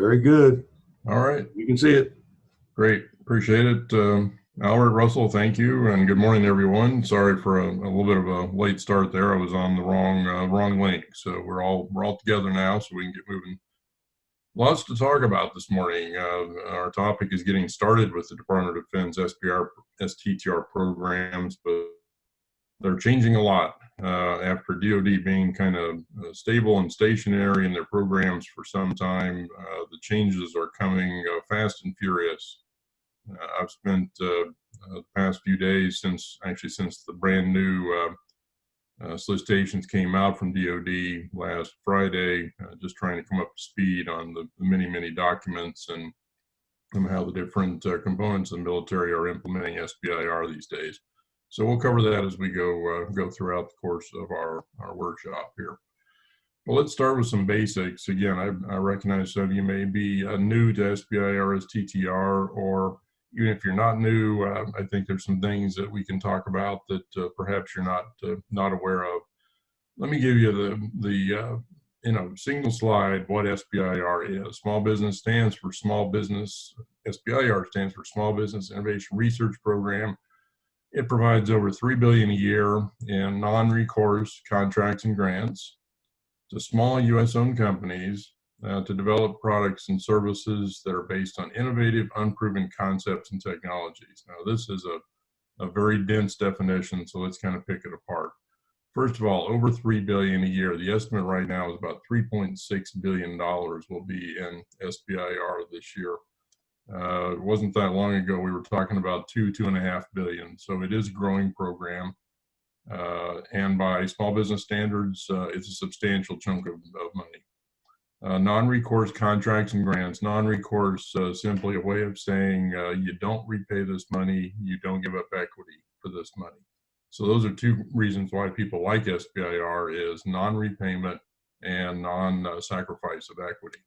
Very good. All right. You can see it. Great. Appreciate it. Albert, Russell, thank you, and good morning, everyone. Sorry for a little bit of a late start there. I was on the wrong link, so we're all together now, so we can get moving. Lots to talk about this morning. Our topic is getting started with the Department of Defense SBIR STTR programs, but they're changing a lot after DoD being kind of stable and stationary in their programs for some time. The changes are coming fast and furious. I've spent the past few days since the brand new solicitations came out from DoD last Friday, just trying to come up to speed on the many documents and how the different components of the military are implementing SBIR these days. So we'll cover that as we go throughout the course of our workshop here. Well, let's start with some basics. Again, I recognize some of you may be new to SBIR STTR, or even if you're not new, I think there's some things that we can talk about that perhaps you're not aware of. Let me give you the single slide what SBIR is. Small business stands for small business. SBIR stands for Small Business Innovation Research Program. It provides over $3 billion a year in non-recourse contracts and grants to small U.S.-owned companies to develop products and services that are based on innovative, unproven concepts and technologies. Now, this is a very dense definition, so let's kind of pick it apart. First of all, over $3 billion a year. The estimate right now is about $3.6 billion will be in SBIR this year. It wasn't that long ago we were talking about $2.5 billion, so it is a growing program. And by small business standards, it's a substantial chunk of money. Non-recourse contracts and grants. Non-recourse, simply a way of saying you don't repay this money, you don't give up equity for this money. So those are two reasons why people like SBIR is non-repayment and non-sacrifice of equity.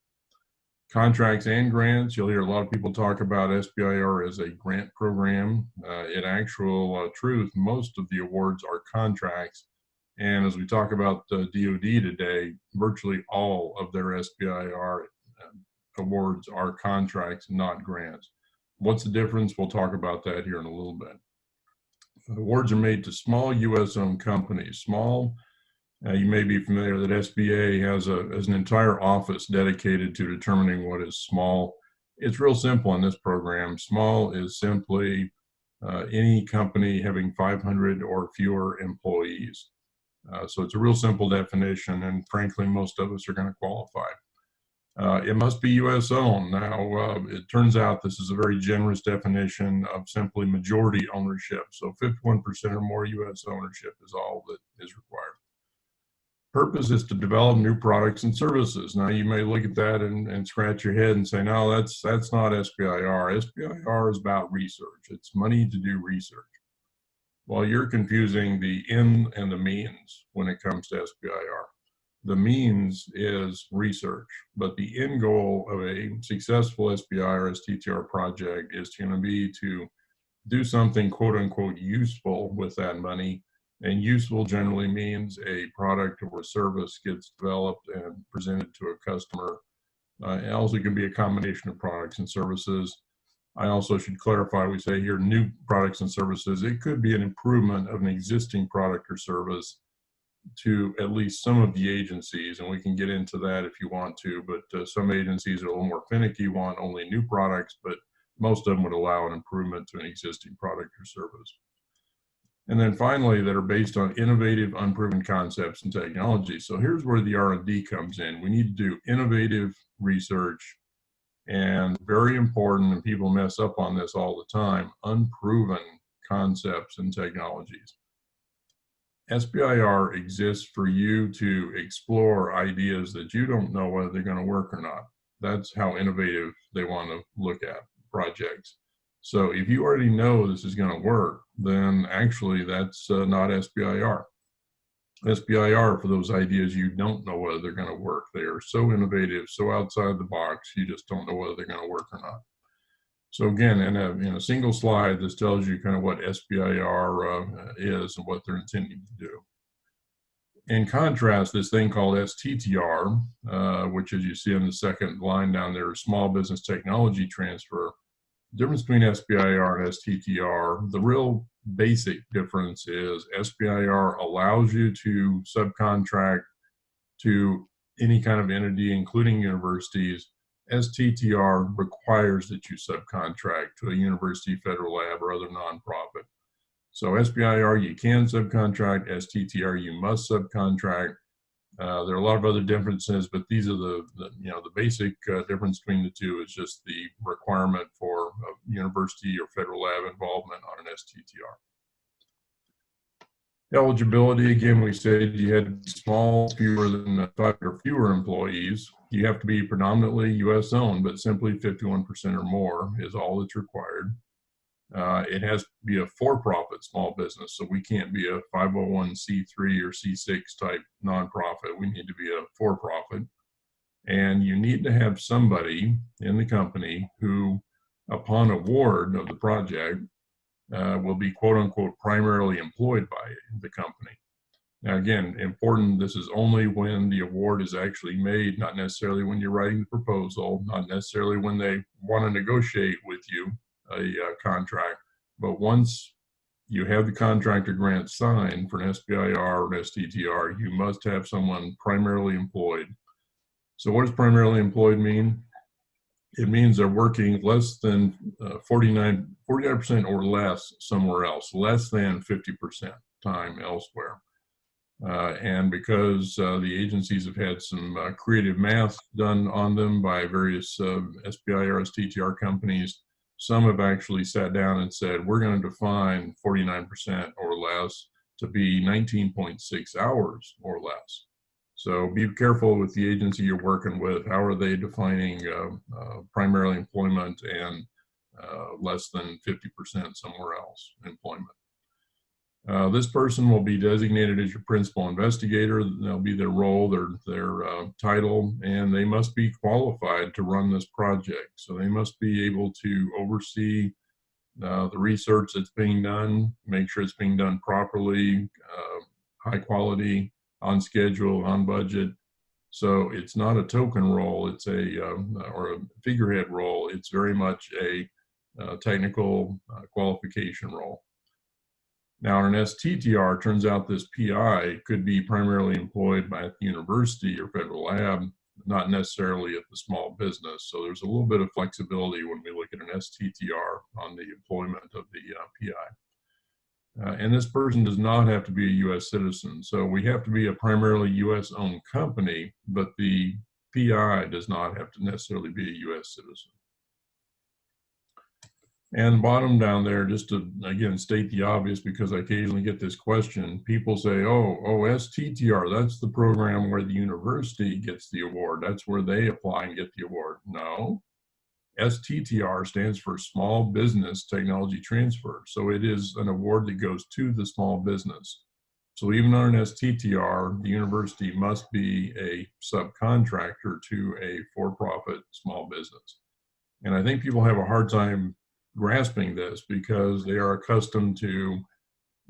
Contracts and grants, you'll hear a lot of people talk about SBIR as a grant program. In actual truth, most of the awards are contracts. And as we talk about DoD today, virtually all of their SBIR awards are contracts, not grants. What's the difference? We'll talk about that here in a little bit. Awards are made to small U.S.-owned companies. Small, you may be familiar that SBA has an entire office dedicated to determining what is small. It's real simple in this program. Small is simply any company having 500 or fewer employees. So it's a real simple definition, and frankly, most of us are going to qualify. It must be U.S. owned. Now, it turns out this is a very generous definition of simply majority ownership. So 51% or more U.S. ownership is all that is required. Purpose is to develop new products and services. Now, you may look at that and scratch your head and say, no, that's not SBIR. SBIR is about research. It's money to do research. Well, you're confusing the end and the means when it comes to SBIR. The means is research, but the end goal of a successful SBIR STTR project is going to be to do something quote unquote useful with that money. And useful generally means a product or a service gets developed and presented to a customer. It also can be a combination of products and services. I also should clarify, we say here new products and services. It could be an improvement of an existing product or service to at least some of the agencies, and we can get into that if you want to, but some agencies are a little more finicky, want only new products, but most of them would allow an improvement to an existing product or service. And then finally, that are based on innovative, unproven concepts and technology. So here's where the R&D comes in. We need to do innovative research, and very important, and people mess up on this all the time, unproven concepts and technologies. SBIR exists for you to explore ideas that you don't know whether they're going to work or not. That's how innovative they want to look at projects. So if you already know this is going to work, then actually that's not SBIR. SBIR for those ideas you don't know whether they're going to work. They are so innovative, so outside the box, you just don't know whether they're going to work or not. So again, in a single slide, this tells you kind of what SBIR is and what they're intending to do. In contrast, this thing called STTR, which as you see on the second line down there, Small Business Technology Transfer. The difference between SBIR and STTR, the real basic difference is SBIR allows you to subcontract to any kind of entity, including universities. STTR requires that you subcontract to a university, federal lab, or other nonprofit. So SBIR, you can subcontract. STTR, you must subcontract. There are a lot of other differences, but these are the basic difference between the two is just the requirement for university or federal lab involvement on an STTR. Eligibility, again, we said you had to be small, fewer than 5 or fewer employees. You have to be predominantly U.S. owned, but simply 51% or more is all that's required. It has to be a for-profit small business, so we can't be a 501c3 or C6 type nonprofit. We need to be a for-profit. And you need to have somebody in the company who, upon award of the project, will be quote-unquote primarily employed by the company. Now again, important, this is only when the award is actually made, not necessarily when you're writing the proposal, not necessarily when they want to negotiate with you a contract, but once you have the contractor grant signed for an SBIR or an STTR, you must have someone primarily employed. So what does primarily employed mean? It means they're working less than 49% or less somewhere else, less than 50% time elsewhere. And because the agencies have had some creative math done on them by various SBIR, STTR companies, some have actually sat down and said, we're going to define 49% or less to be 19.6 hours or less. So be careful with the agency you're working with. How are they defining primarily employment and less than 50% somewhere else employment? This person will be designated as your principal investigator. That'll be their role, their title, and they must be qualified to run this project. So they must be able to oversee the research that's being done, make sure it's being done properly, high quality, on schedule, on budget. So it's not a token role, it's or a figurehead role. It's very much a technical qualification role. Now, in an STTR, turns out this PI could be primarily employed by the university or federal lab, not necessarily at the small business. So there's a little bit of flexibility when we look at an STTR on the employment of the PI. And this person does not have to be a U.S. citizen. So we have to be a primarily U.S.-owned company, but the PI does not have to necessarily be a U.S. citizen. And bottom down there, just to, again, state the obvious, because I occasionally get this question, people say, oh, STTR, that's the program where the university gets the award. That's where they apply and get the award. No, STTR stands for Small Business Technology Transfer. So it is an award that goes to the small business. So even on an STTR, the university must be a subcontractor to a for-profit small business. And I think people have a hard time grasping this because they are accustomed to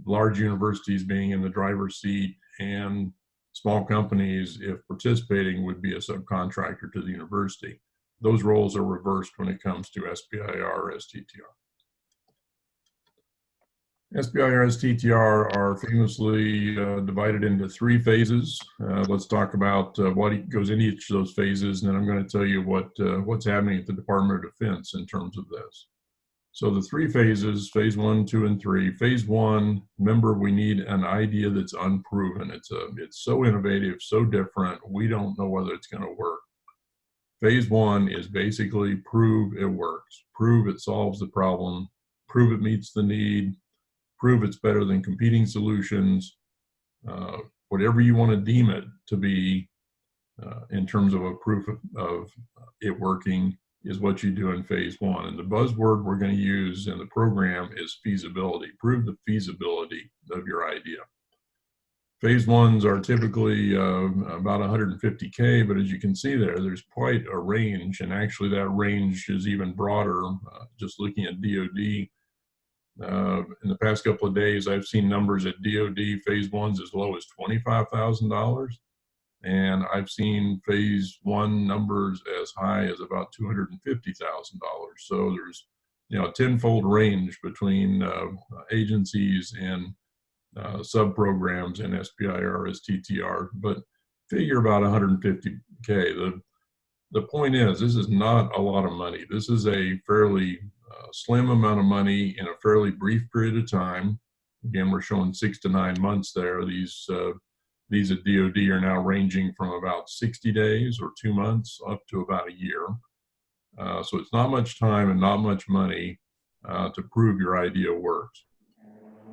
large universities being in the driver's seat and small companies, if participating, would be a subcontractor to the university. Those roles are reversed when it comes to SBIR or STTR. SBIR, STTR are famously divided into 3 phases. Let's talk about what goes into each of those phases, and then I'm going to tell you what's happening at the Department of Defense in terms of this. So the 3 phases, phase 1, 2, and 3. Phase 1, remember, we need an idea that's unproven. It's so innovative, so different, we don't know whether it's going to work. Phase 1 is basically prove it works, prove it solves the problem, prove it meets the need, prove it's better than competing solutions, whatever you want to deem it to be in terms of a proof of it working is what you do in phase 1. And the buzzword we're going to use in the program is feasibility. Prove the feasibility of your idea. Phase 1s are typically about 150K, but as you can see there's quite a range, and actually that range is even broader. Just looking at DoD, In the past couple of days, I've seen numbers at DoD phase ones as low as $25,000. And I've seen phase one numbers as high as about $250,000. So there's, a tenfold range between agencies and sub-programs in SBIR STTR, but figure about 150K. The point is, this is not a lot of money. This is a fairly slim amount of money in a fairly brief period of time. Again, we're showing 6 to 9 months there. These at DoD are now ranging from about 60 days or 2 months up to about a year. So it's not much time and not much money to prove your idea works.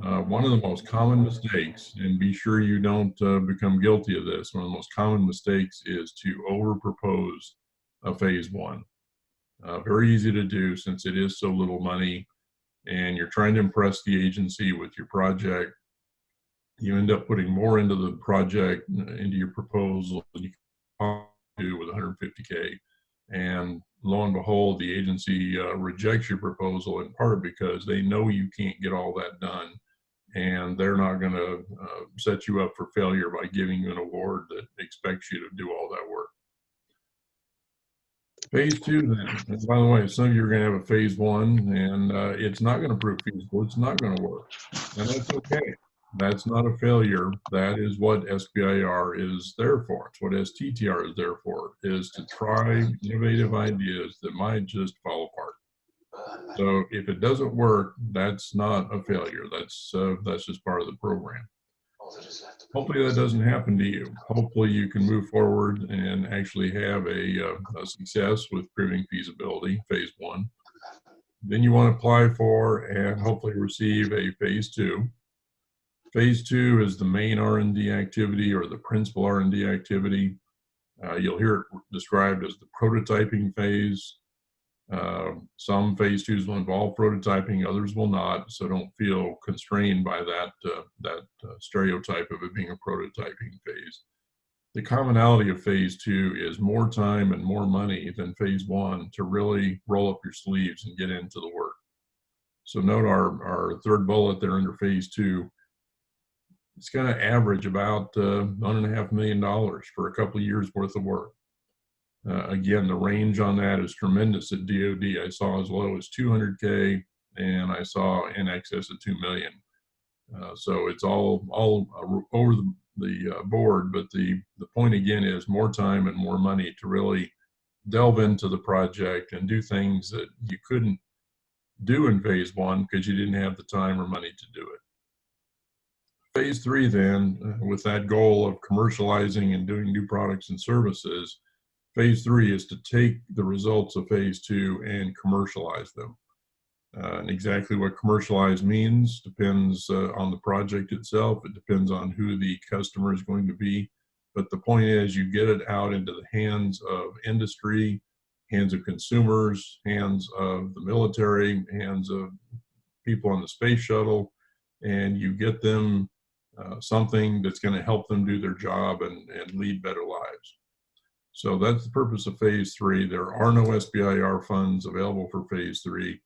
One of the most common mistakes, and be sure you don't become guilty of this, one of the most common mistakes is to over-propose a phase one. Very easy to do since it is so little money and you're trying to impress the agency with your project. You end up putting more into the project, into your proposal than you can do with 150K. And lo and behold, the agency rejects your proposal in part because they know you can't get all that done. And they're not going to set you up for failure by giving you an award that expects you to do all that work. Phase two, then, and by the way, some of you are going to have a phase one, and it's not going to prove feasible. It's not going to work. And that's okay. That's not a failure. That is what SBIR is there for. It's what STTR is there for, is to try innovative ideas that might just fall apart. So if it doesn't work, that's not a failure. That's just part of the program. Hopefully that doesn't happen to you. Hopefully you can move forward and actually have a success with proving feasibility, phase one. Then you want to apply for and hopefully receive a phase two. Phase two is the main R&D activity or the principal R&D activity. You'll hear it described as the prototyping phase. Some phase twos will involve prototyping, others will not, so don't feel constrained by that stereotype of it being a prototyping phase. The commonality of phase two is more time and more money than phase one to really roll up your sleeves and get into the work. So note our third bullet there under phase two. It's going to average about $1.5 million for a couple of years worth of work. Again, the range on that is tremendous at DoD. I saw as low as 200K, and I saw in excess of 2 million. So it's all over the board. But the point again is more time and more money to really delve into the project and do things that you couldn't do in phase one because you didn't have the time or money to do it. Phase three, then, with that goal of commercializing and doing new products and services, phase three is to take the results of phase two and commercialize them. And exactly what commercialize means depends on the project itself. It depends on who the customer is going to be. But the point is you get it out into the hands of industry, hands of consumers, hands of the military, hands of people on the space shuttle, and you get them something that's going to help them do their job and lead better lives. So that's the purpose of phase three. There are no SBIR funds available for phase three.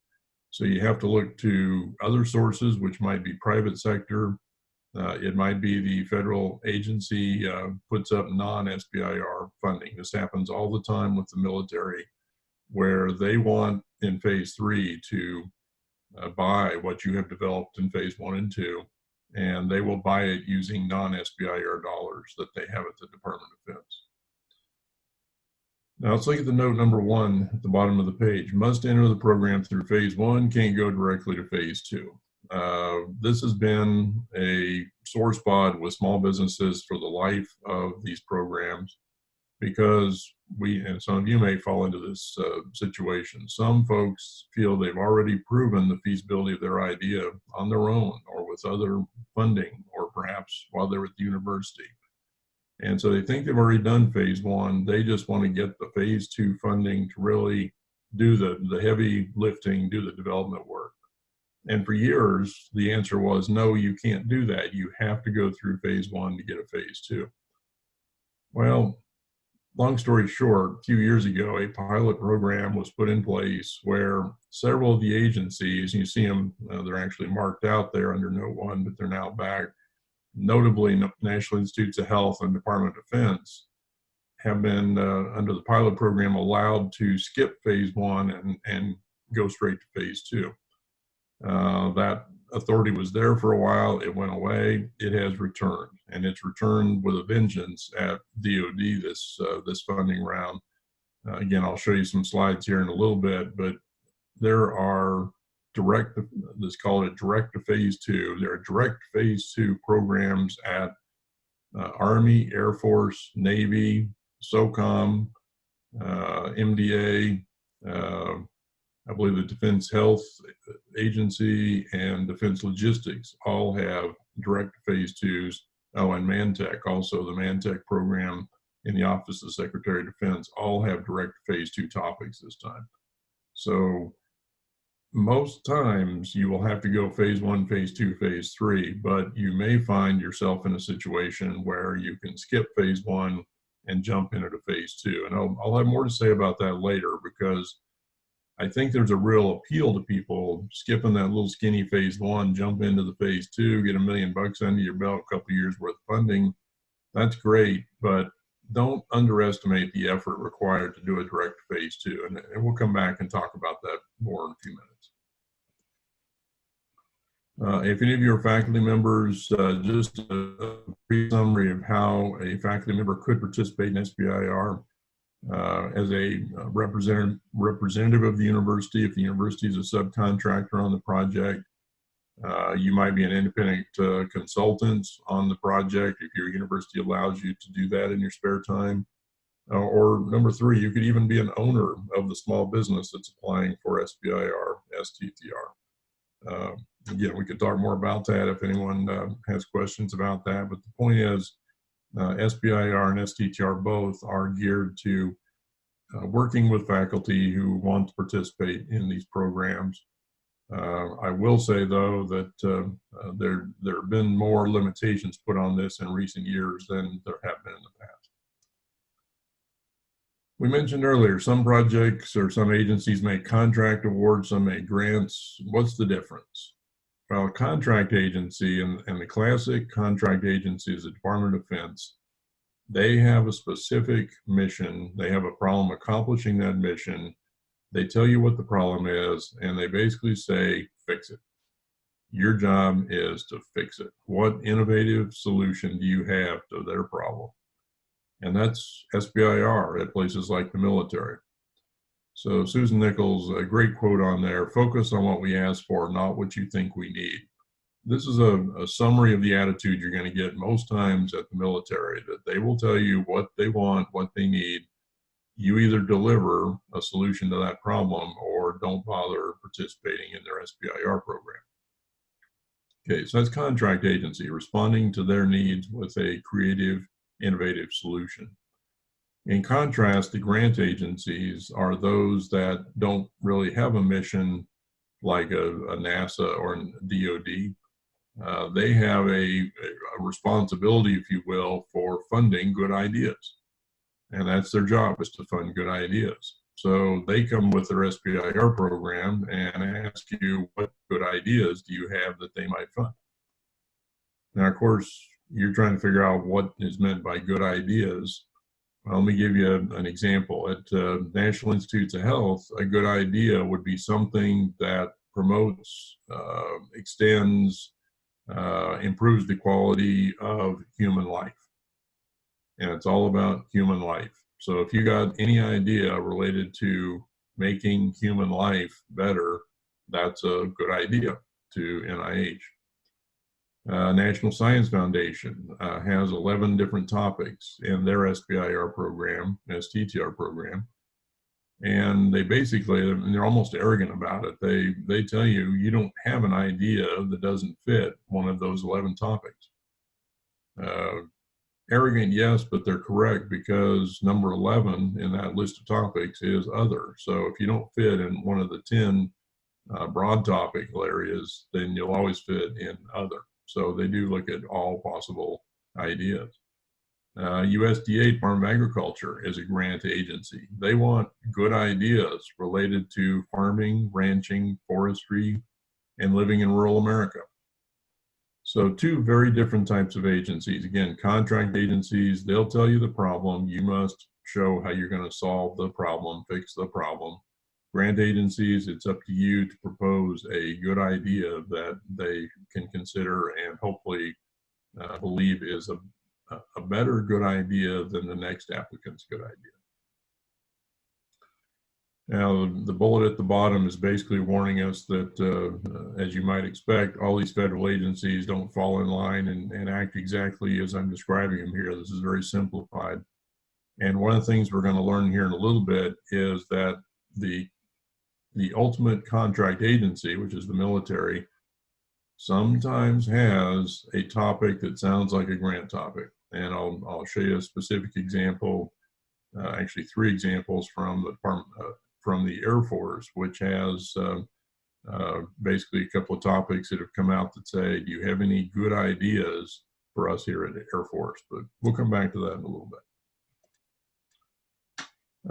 So you have to look to other sources, which might be private sector. It might be the federal agency puts up non-SBIR funding. This happens all the time with the military, where they want in phase three to buy what you have developed in phase one and two, and they will buy it using non-SBIR dollars that they have at the Department of Defense. Now let's look at the note number one at the bottom of the page. Must enter the program through phase one, can't go directly to phase two. This has been a sore spot with small businesses for the life of these programs because and some of you may fall into this situation. Some folks feel they've already proven the feasibility of their idea on their own or with other funding or perhaps while they're at the university. And so they think they've already done phase one. They just want to get the phase two funding to really do the heavy lifting, do the development work. And for years, the answer was, no, you can't do that. You have to go through phase one to get a phase two. Well, long story short, a few years ago, a pilot program was put in place where several of the agencies, you see them, they're actually marked out there under Note 1, but they're now back, notably National Institutes of Health and Department of Defense, have been, under the pilot program, allowed to skip phase 1 and go straight to phase 2. That authority was there for a while. It went away. It has returned, and it's returned with a vengeance at DoD this funding round. Again, I'll show you some slides here in a little bit, but there are let's call it direct to phase 2. There are direct phase 2 programs at Army, Air Force, Navy, SOCOM, MDA, I believe the Defense Health Agency and Defense Logistics all have direct phase 2s. Oh, and Mantech, also the Mantech program in the Office of the Secretary of Defense, all have direct phase 2 topics this time. So most times you will have to go phase 1, phase 2, phase 3, but you may find yourself in a situation where you can skip phase 1 and jump into phase 2. And I'll have more to say about that later, because I think there's a real appeal to people skipping that little skinny phase 1, jump into the phase 2, get $1 million under your belt, a couple years worth of funding. That's great, but don't underestimate the effort required to do a direct phase 2. And we'll come back and talk about that more in a few minutes. If any of you are faculty members, just a brief summary of how a faculty member could participate in SBIR. As a representative of the university, if the university is a subcontractor on the project, you might be an independent consultant on the project if your university allows you to do that in your spare time. Or number 3, you could even be an owner of the small business that's applying for SBIR STTR. Again, we could talk more about that if anyone has questions about that, but the point is, SBIR and STTR both are geared to working with faculty who want to participate in these programs. I will say, though, that there have been more limitations put on this in recent years than there have been in the past. We mentioned earlier, some projects or some agencies make contract awards, some make grants. What's the difference? Well, a contract agency and the classic contract agency is the Department of Defense. They have a specific mission. They have a problem accomplishing that mission. They tell you what the problem is, and they basically say, fix it. Your job is to fix it. What innovative solution do you have to their problem? And that's SBIR at places like the military. So Susan Nichols, a great quote on there, focus on what we ask for, not what you think we need. This is a summary of the attitude you're going to get most times at the military, that they will tell you what they want, what they need. You either deliver a solution to that problem or don't bother participating in their SBIR program. Okay, so that's contract agency, responding to their needs with a creative, innovative solution. In contrast, the grant agencies are those that don't really have a mission like a NASA or a DoD. They have a responsibility, if you will, for funding good ideas. And that's their job, is to fund good ideas. So they come with their SBIR program and ask you, what good ideas do you have that they might fund? Now, of course, you're trying to figure out what is meant by good ideas. Well, let me give you an example. At National Institutes of Health, a good idea would be something that promotes, extends, improves the quality of human life. And it's all about human life. So if you got any idea related to making human life better, that's a good idea to NIH. National Science Foundation has 11 different topics in their SBIR program, STTR program. And they basically, and they're almost arrogant about it. They tell you, you don't have an idea that doesn't fit one of those 11 topics. Arrogant, yes, but they're correct, because number 11 in that list of topics is other. So if you don't fit in one of the 10 broad topical areas, then you'll always fit in other. So they do look at all possible ideas. USDA, Department of Agriculture, is a grant agency. They want good ideas related to farming, ranching, forestry, and living in rural America. So two very different types of agencies. Again, contract agencies, they'll tell you the problem. You must show how you're going to solve the problem, fix the problem. Grant agencies, it's up to you to propose a good idea that they can consider and hopefully believe is a better good idea than the next applicant's good idea. Now, the bullet at the bottom is basically warning us that, as you might expect, all these federal agencies don't fall in line and act exactly as I'm describing them here. This is very simplified. And one of the things we're going to learn here in a little bit is that the ultimate contract agency, which is the military, sometimes has a topic that sounds like a grant topic. And I'll show you a specific example, actually 3 examples from the Department, from the Air Force, which has basically a couple of topics that have come out that say, do you have any good ideas for us here at the Air Force? But we'll come back to that in a little bit.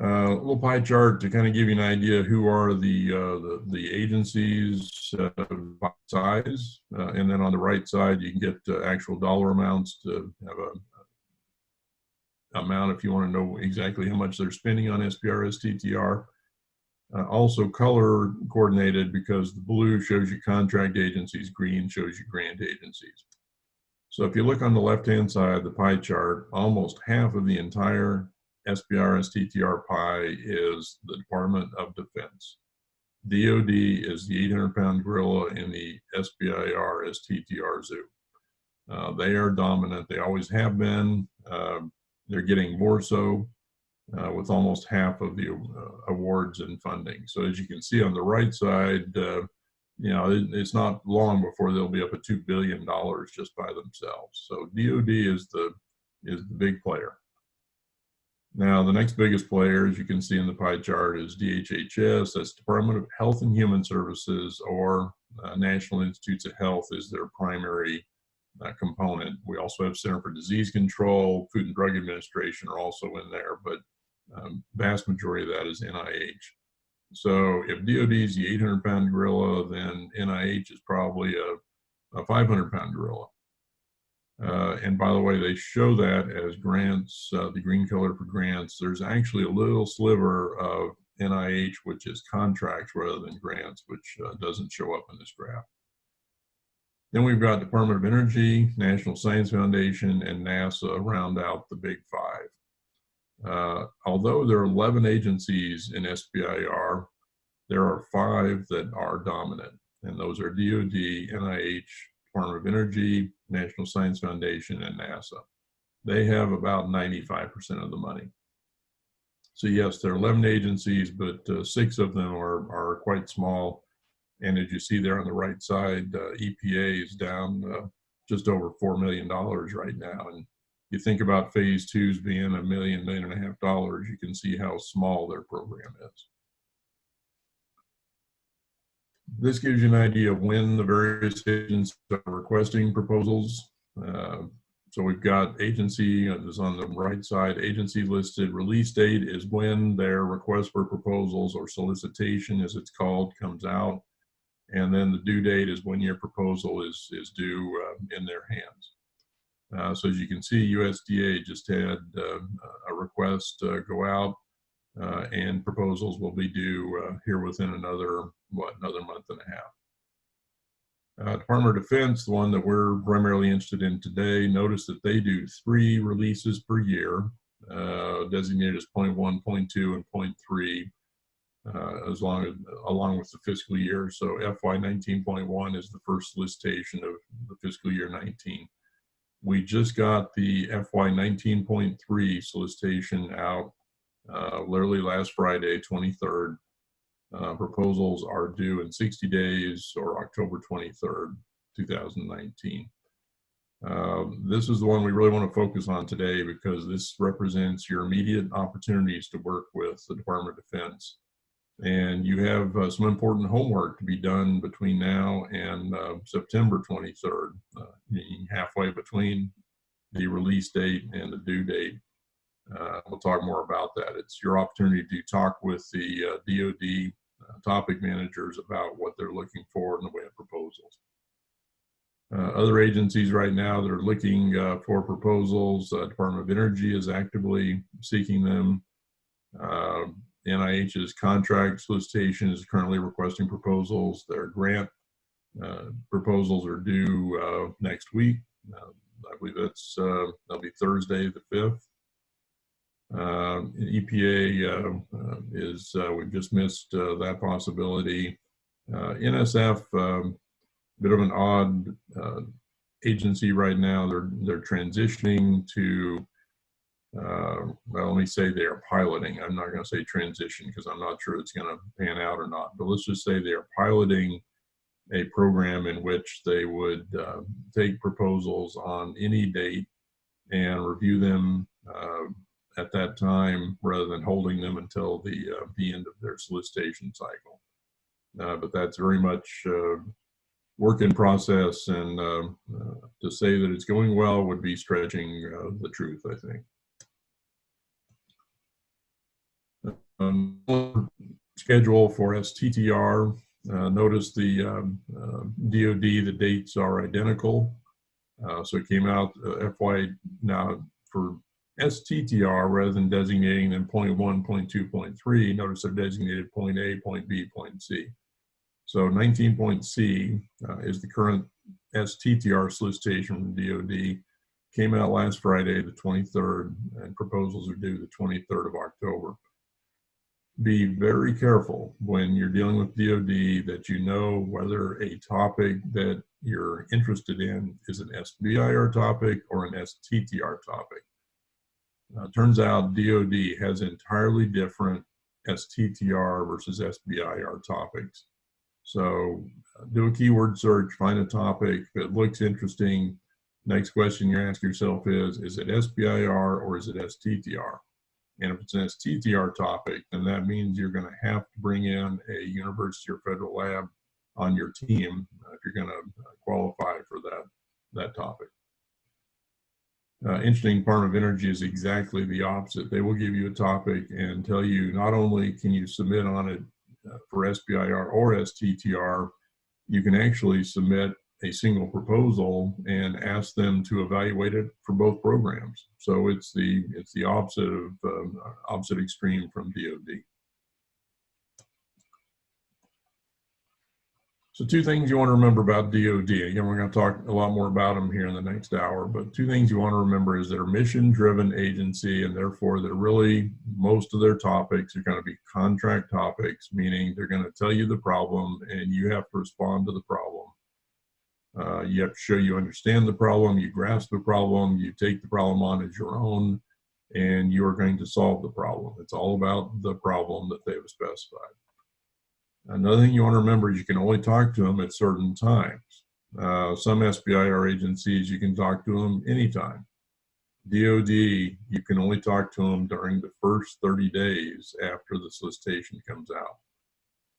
A little pie chart to kind of give you an idea who are the agencies by size, and then on the right side you can get actual dollar amounts to have a amount if you want to know exactly how much they're spending on SBIR STTR. Also color coordinated, because the blue shows you contract agencies, green shows you grant agencies. So if you look on the left-hand side, the pie chart, almost half of the entire SBIR STTR pie is the Department of Defense. DoD is the 800-pound gorilla in the SBIR STTR zoo. They are dominant. They always have been. They're getting more so with almost half of the awards and funding. So as you can see on the right side, you know, it's not long before they'll be up at $2 billion just by themselves. So DoD is the big player. Now, the next biggest player, as you can see in the pie chart, is DHHS. That's Department of Health and Human Services, or National Institutes of Health is their primary component. We also have Center for Disease Control, Food and Drug Administration are also in there, but vast majority of that is NIH. So if DoD is the 800-pound gorilla, then NIH is probably a 500-pound gorilla. And by the way, they show that as grants, the green color for grants. There's actually a little sliver of NIH, which is contracts rather than grants, which doesn't show up in this graph. Then we've got Department of Energy, National Science Foundation, and NASA round out the big 5. Although there are 11 agencies in SBIR, there are 5 that are dominant, and those are DoD, NIH, Department of Energy, National Science Foundation, and NASA. They have about 95% of the money. So yes, there are 11 agencies, but 6 of them are quite small. And as you see there on the right side, EPA is down just over $4 million right now. And you think about phase 2s being $1 million, $1.5 million, you can see how small their program is. This gives you an idea of when the various agencies are requesting proposals. So we've got agency, is on the right side, agency listed. Release date is when their request for proposals, or solicitation as it's called, comes out. And then the due date is when your proposal is due in their hands. So as you can see, USDA just had a request go out, and proposals will be due here within another month and a half. Department of Defense, the one that we're primarily interested in today, notice that they do 3 releases per year, designated as point 1, point 2, and point 3, along with the fiscal year. So FY 19.1 is the first solicitation of the fiscal year 19. We just got the FY 19.3 solicitation out literally last Friday, 23rd. Proposals are due in 60 days, or October 23rd, 2019. This is the one we really want to focus on today, because this represents your immediate opportunities to work with the Department of Defense. And you have some important homework to be done between now and September 23rd, halfway between the release date and the due date. We'll talk more about that. It's your opportunity to talk with the DoD topic managers about what they're looking for in the way of proposals. Other agencies right now that are looking for proposals, Department of Energy is actively seeking them. NIH's contract solicitation is currently requesting proposals. Their grant proposals are due next week. I believe that'll be Thursday the 5th. EPA we've just missed that possibility. NSF, bit of an odd agency right now. They're transitioning to, well, let me say they are piloting. I'm not going to say transition because I'm not sure it's going to pan out or not, but let's just say they are piloting a program in which they would take proposals on any date and review them at that time rather than holding them until the end of their solicitation cycle. But that's very much work in process, and to say that it's going well would be stretching the truth, I think. Schedule for STTR. Notice the DoD, the dates are identical. So it came out FY now for STTR, rather than designating them point 1, point 2, point 3, notice they're designated point A, point B, point C. So 19 point C is the current STTR solicitation from DoD. Came out last Friday, the 23rd, and proposals are due the 23rd of October. Be very careful when you're dealing with DoD that you know whether a topic that you're interested in is an SBIR topic or an STTR topic. Turns out DoD has entirely different STTR versus SBIR topics. So do a keyword search, find a topic that looks interesting. Next question you ask yourself is it SBIR or is it STTR? And if it's an STTR topic, then that means you're going to have to bring in a university or federal lab on your team if you're going to qualify for that topic. Interesting, Department of Energy is exactly the opposite. They will give you a topic and tell you not only can you submit on it for SBIR or STTR, you can actually submit a single proposal and ask them to evaluate it for both programs. So it's the opposite of opposite extreme from DoD. So two things you want to remember about DoD. Again, we're going to talk a lot more about them here in the next hour, but two things you want to remember is they're a mission-driven agency, and therefore they're really, most of their topics are going to be contract topics, meaning they're going to tell you the problem and you have to respond to the problem. You have to show you understand the problem, you grasp the problem, you take the problem on as your own, and you are going to solve the problem. It's all about the problem that they've specified. Another thing you want to remember is you can only talk to them at certain times. Some SBIR agencies, you can talk to them anytime. DoD, you can only talk to them during the first 30 days after the solicitation comes out.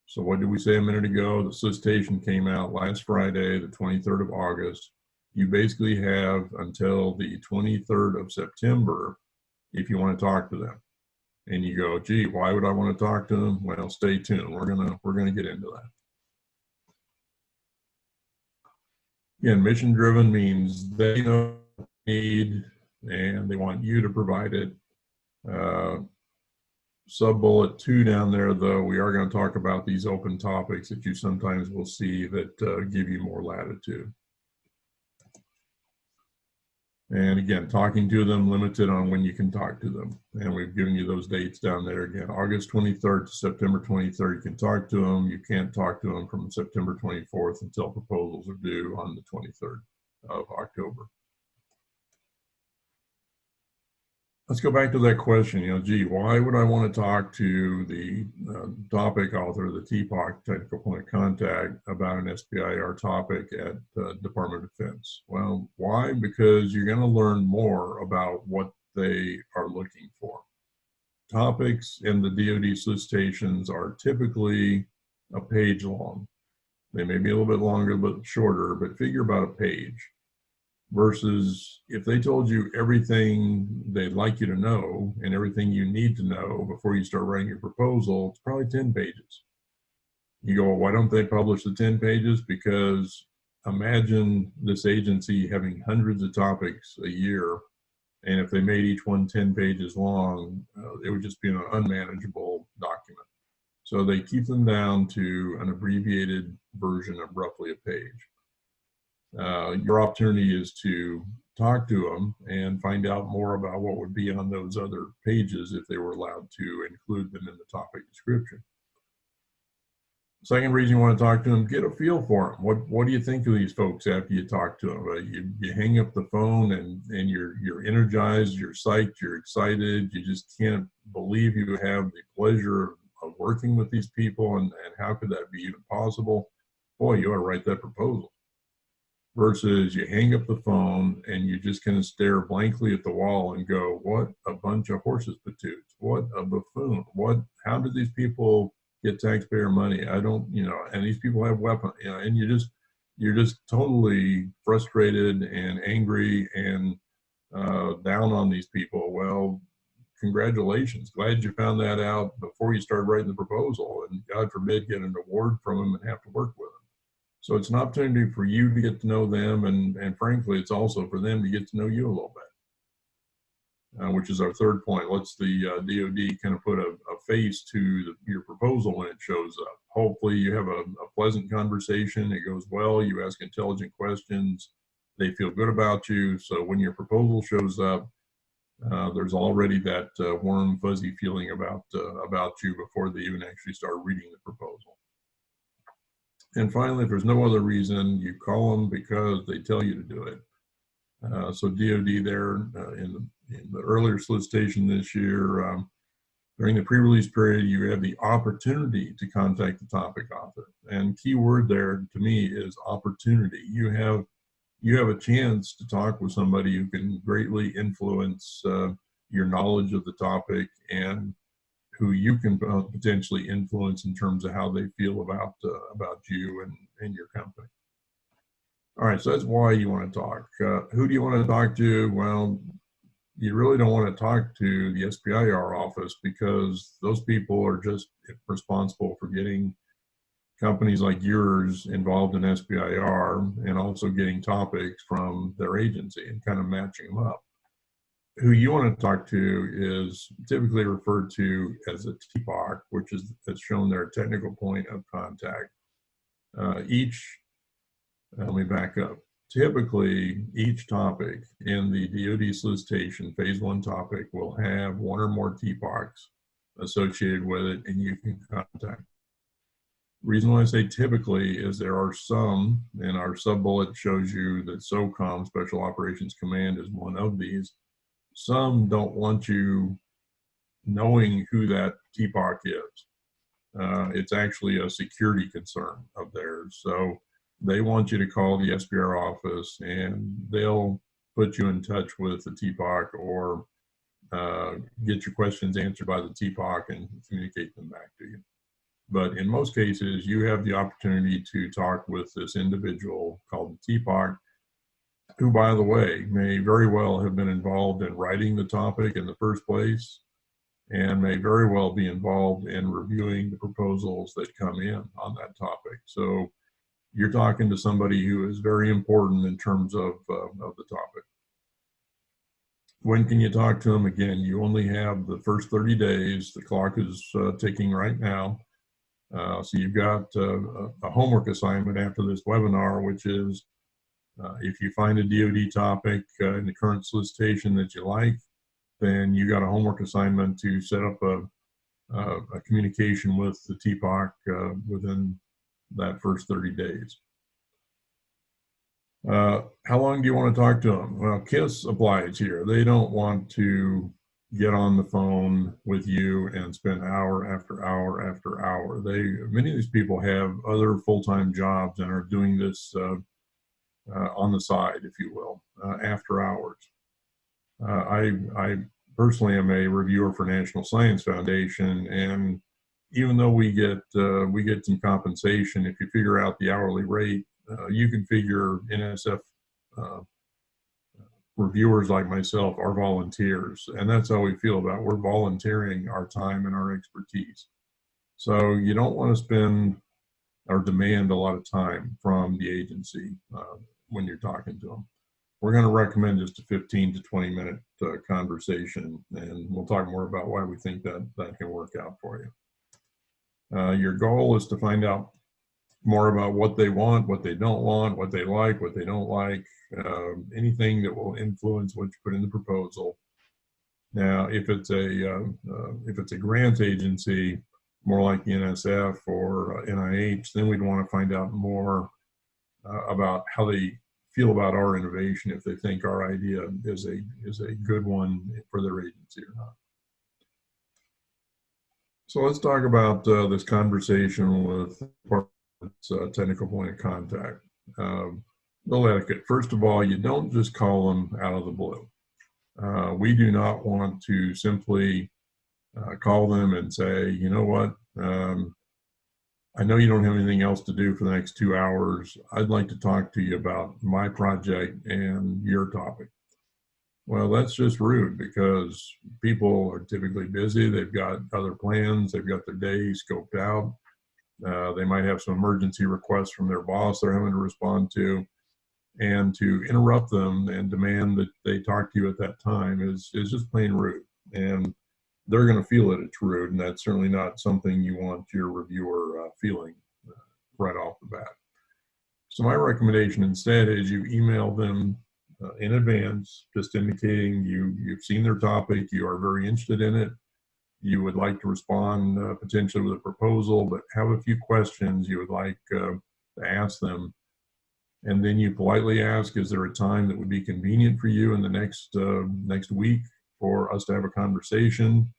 So what did we say a minute ago? The solicitation came out last Friday, the 23rd of August. You basically have until the 23rd of September if you want to talk to them. And you go, gee, why would I want to talk to them? Well, stay tuned. We're gonna get into that. Again, mission driven means they know what they need and they want you to provide it. Sub-bullet 2 down there, though, we are going to talk about these open topics that you sometimes will see that give you more latitude. And again, talking to them, limited on when you can talk to them. And we've given you those dates down there again. August 23rd to September 23rd, you can talk to them. You can't talk to them from September 24th until proposals are due on the 23rd of October. Let's go back to that question, gee, why would I want to talk to the topic author, the TPOC, Technical Point of Contact, about an SBIR topic at Department of Defense? Well, why? Because you're going to learn more about what they are looking for. Topics in the DoD solicitations are typically a page long. They may be a little bit longer, but shorter, but figure about a page. versus if they told you everything they'd like you to know and everything you need to know before you start writing your proposal, it's probably 10 pages. You go, well, why don't they publish the 10 pages? Because imagine this agency having hundreds of topics a year, and if they made each one 10 pages long, it would just be an unmanageable document. So they keep them down to an abbreviated version of roughly a page. Your opportunity is to talk to them and find out more about what would be on those other pages if they were allowed to include them in the topic description. Second reason you want to talk to them, get a feel for them. What do you think of these folks after you talk to them? You hang up the phone and you're energized, you're psyched, you're excited. You just can't believe you have the pleasure of working with these people, and how could that be even possible? Boy, you ought to write that proposal. Versus you hang up the phone and you just kind of stare blankly at the wall and go, what a bunch of horses patoots, what a buffoon, how did these people get taxpayer money? I don't, and these people have weapons, and you're just totally frustrated and angry and down on these people. Well, congratulations, glad you found that out before you started writing the proposal, and God forbid get an award from them and have to work with them. So it's an opportunity for you to get to know them, and frankly, it's also for them to get to know you a little bit, which is our third point. Let's the DoD kind of put a face to your proposal when it shows up. Hopefully you have a pleasant conversation, it goes well, you ask intelligent questions, they feel good about you, so when your proposal shows up, there's already that warm, fuzzy feeling about you before they even actually start reading the proposal. And finally, if there's no other reason, you call them because they tell you to do it. So DoD there in the earlier solicitation this year, during the pre-release period, you have the opportunity to contact the topic author. And key word there to me is opportunity. You have a chance to talk with somebody who can greatly influence your knowledge of the topic and who you can potentially influence in terms of how they feel about you and your company. All right, so that's why you want to talk. Who do you want to talk to? Well, you really don't want to talk to the SBIR office because those people are just responsible for getting companies like yours involved in SBIR and also getting topics from their agency and kind of matching them up. Who you want to talk to is typically referred to as a TPOC, which is shown there, technical point of contact. Let me back up. Typically, each topic in the DoD solicitation phase 1 topic will have one or more TPOCs associated with it, and you can contact. Reason why I say typically is there are some, and our sub-bullet shows you that SOCOM, Special Operations Command, is one of these. Some don't want you knowing who that TPOC is. It's actually a security concern of theirs. So they want you to call the SBIR office and they'll put you in touch with the TPOC or get your questions answered by the TPOC and communicate them back to you. But in most cases, you have the opportunity to talk with this individual called the TPOC, who, by the way, may very well have been involved in writing the topic in the first place and may very well be involved in reviewing the proposals that come in on that topic. So you're talking to somebody who is very important in terms of the topic. When can you talk to them? Again, you only have the first 30 days. The clock is ticking right now. So you've got a homework assignment after this webinar, which is if you find a DoD topic in the current solicitation that you like, then you got a homework assignment to set up a communication with the TPOC within that first 30 days. How long do you want to talk to them? Well, KISS applies here. They don't want to get on the phone with you and spend hour after hour after hour. Many of these people have other full-time jobs and are doing this on the side, if you will, after hours. I personally am a reviewer for National Science Foundation, and even though we get some compensation, if you figure out the hourly rate, you can figure NSF reviewers like myself are volunteers, and that's how we feel about it. We're volunteering our time and our expertise. So you don't want to spend or demand a lot of time from the agency when you're talking to them. We're going to recommend just a 15 to 20 minute conversation, and we'll talk more about why we think that that can work out for you. Your goal is to find out more about what they want, what they don't want, what they like, what they don't like, anything that will influence what you put in the proposal. Now, if it's a grant agency, more like the NSF or NIH, then we'd want to find out more about how they feel about our innovation, if they think our idea is a good one for their agency or not. So let's talk about this conversation with technical point of contact. Little etiquette. First of all, you don't just call them out of the blue. We do not want to simply call them and say, you know what, I know you don't have anything else to do for the next 2 hours. I'd like to talk to you about my project and your topic. Well, that's just rude, because people are typically busy. They've got other plans. They've got their day scoped out. They might have some emergency requests from their boss they're having to respond to. And to interrupt them and demand that they talk to you at that time is just plain rude. And they're going to feel it, it's rude, and that's certainly not something you want your reviewer feeling right off the bat. So my recommendation instead is you email them in advance, just indicating you've seen their topic, you are very interested in it, you would like to respond potentially with a proposal, but have a few questions you would like to ask them. And then you politely ask, is there a time that would be convenient for you in the next week for us to have a conversation?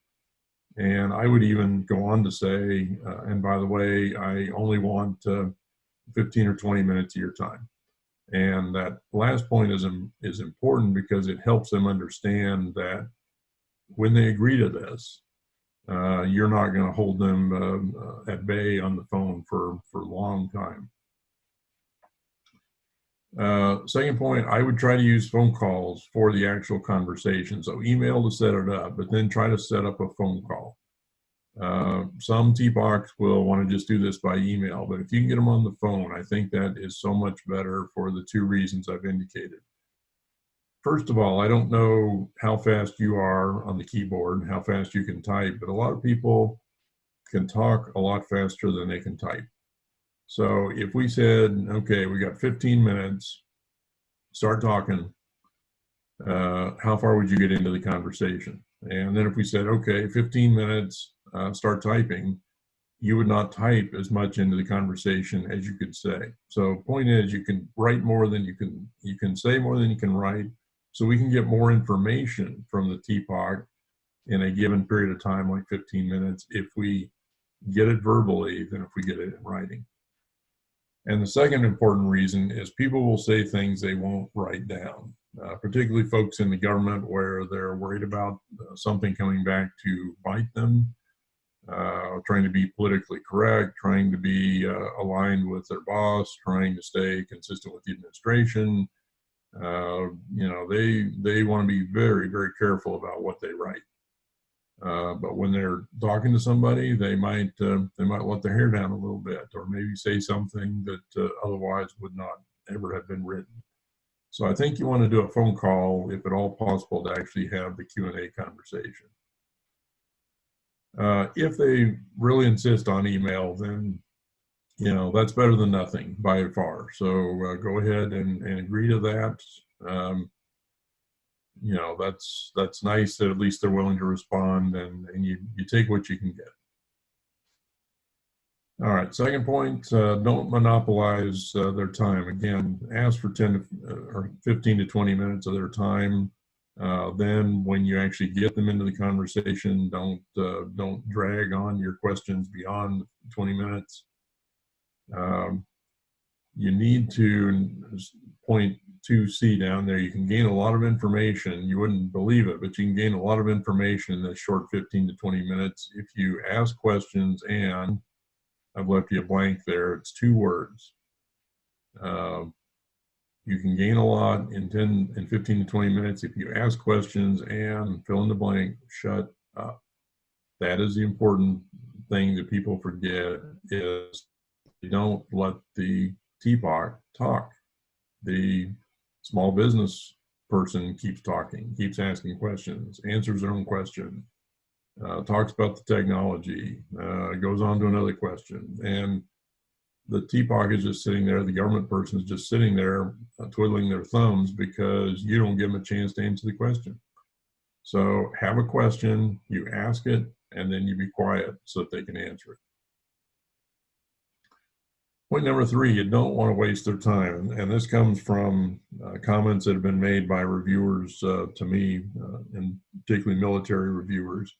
And I would even go on to say, and by the way, I only want 15 or 20 minutes of your time. And that last point is important, because it helps them understand that when they agree to this, you're not going to hold them at bay on the phone for a long time. Second point, I would try to use phone calls for the actual conversation. So email to set it up, but then try to set up a phone call. Some TPOCs will want to just do this by email, but if you can get them on the phone, I think that is so much better for the two reasons I've indicated. First of all, I don't know how fast you are on the keyboard, how fast you can type, but a lot of people can talk a lot faster than they can type. So if we said, okay, we got 15 minutes, start talking, how far would you get into the conversation? And then if we said, okay, 15 minutes, start typing, you would not type as much into the conversation as you could say. So point is, you can write more than you can say more than you can write, so we can get more information from the TPOC in a given period of time, like 15 minutes, if we get it verbally than if we get it in writing. And the second important reason is people will say things they won't write down, particularly folks in the government where they're worried about something coming back to bite them, trying to be politically correct, trying to be aligned with their boss, trying to stay consistent with the administration. You know, they want to be very, very careful about what they write. But when they're talking to somebody, they might let their hair down a little bit, or maybe say something that otherwise would not ever have been written. So I think you want to do a phone call, if at all possible, to actually have the Q&A conversation. If they really insist on email, then you know that's better than nothing by far. So go ahead and agree to that. You know, that's nice that at least they're willing to respond, and you take what you can get. All right, second point, don't monopolize their time. Again, ask for 10 or 15 to 20 minutes of their time. Then when you actually get them into the conversation, don't drag on your questions beyond 20 minutes. You need to point 2C down there. You can gain a lot of information. You wouldn't believe it, but you can gain a lot of information in this short 15 to 20 minutes if you ask questions. And I've left you a blank there. It's 2 words. You can gain a lot in 10 and 15 to 20 minutes if you ask questions and fill in the blank, shut up. That is the important thing that people forget, is you don't let the TPOC talk. The small business person keeps talking, keeps asking questions, answers their own question, talks about the technology, goes on to another question. And the TPOC is just sitting there, the government person is just sitting there twiddling their thumbs because you don't give them a chance to answer the question. So have a question, you ask it, and then you be quiet so that they can answer it. Point number 3, you don't want to waste their time. And this comes from comments that have been made by reviewers to me, and particularly military reviewers.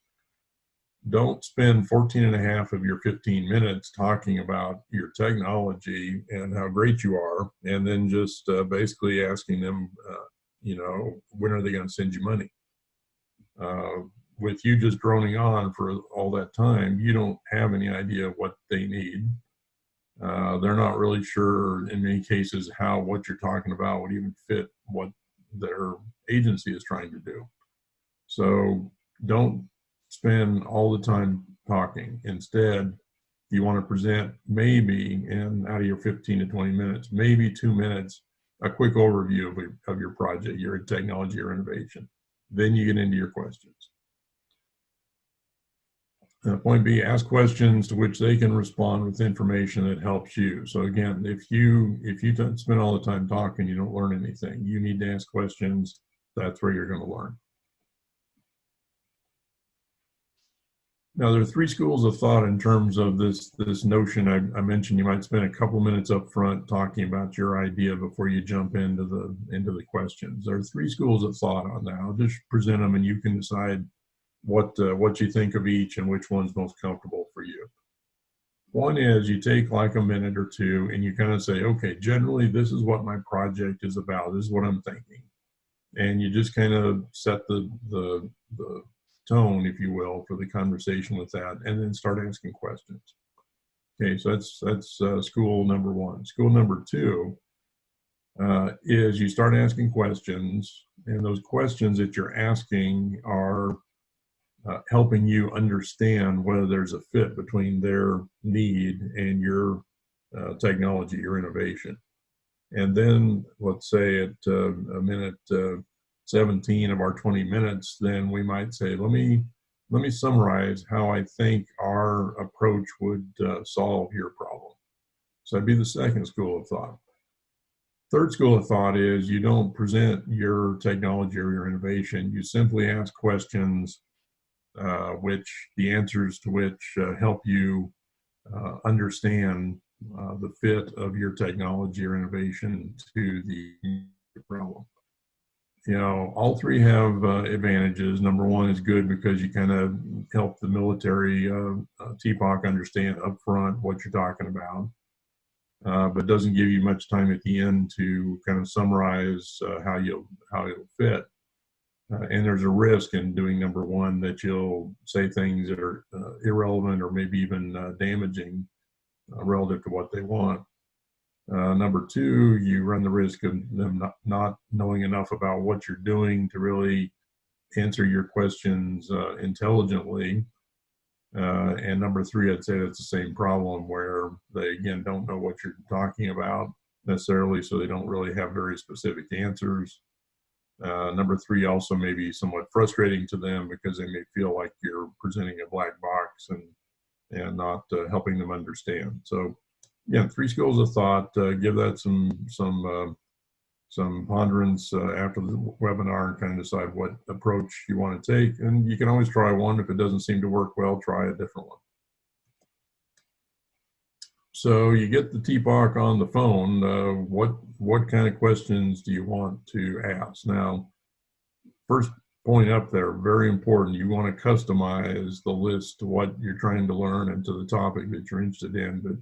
Don't spend 14 and a half of your 15 minutes talking about your technology and how great you are, and then just basically asking them, you know, when are they going to send you money? With you just droning on for all that time, you don't have any idea what they need. They're not really sure in many cases how what you're talking about would even fit what their agency is trying to do. So don't spend all the time talking. Instead, you want to present maybe, and out of your 15 to 20 minutes, maybe 2 minutes, a quick overview of your project, your technology or innovation. Then you get into your questions. Point B, ask questions to which they can respond with information that helps you. So again, if you don't spend all the time talking, you don't learn anything. You need to ask questions. That's where you're going to learn. Now, there are 3 schools of thought in terms of this notion. I mentioned you might spend a couple minutes up front talking about your idea before you jump into the questions. There are 3 schools of thought on that. I'll just present them, and you can decide what you think of each and which one's most comfortable for you. One is you take like a minute or 2 and you kind of say, okay, generally this is what my project is about. This is what I'm thinking. And you just kind of set the tone, if you will, for the conversation with that, and then start asking questions. Okay, so that's school number 1. School number 2 is you start asking questions, and those questions that you're asking are helping you understand whether there's a fit between their need and your technology, your innovation. And then let's say at a minute 17 of our 20 minutes, then we might say, let me summarize how I think our approach would solve your problem. So that'd be the second school of thought. Third school of thought is you don't present your technology or your innovation. You simply ask questions which the answers to which help you understand the fit of your technology or innovation to the problem. You know, all 3 have advantages. Number 1 is good because you kind of help the military TPOC understand upfront what you're talking about, but doesn't give you much time at the end to kind of summarize how it'll fit. And there's a risk in doing number 1 that you'll say things that are irrelevant or maybe even damaging relative to what they want. Number 2, you run the risk of them not knowing enough about what you're doing to really answer your questions intelligently. And number 3, I'd say that's the same problem where they, again, don't know what you're talking about necessarily, so they don't really have very specific answers. Number 3 also may be somewhat frustrating to them because they may feel like you're presenting a black box and not helping them understand. So, yeah, 3 schools of thought. Give that some ponderance after the webinar and kind of decide what approach you want to take. And you can always try one. If it doesn't seem to work well, try a different one. So you get the TPOC on the phone. What kind of questions do you want to ask? Now, first point up there, very important. You want to customize the list to what you're trying to learn and to the topic that you're interested in. But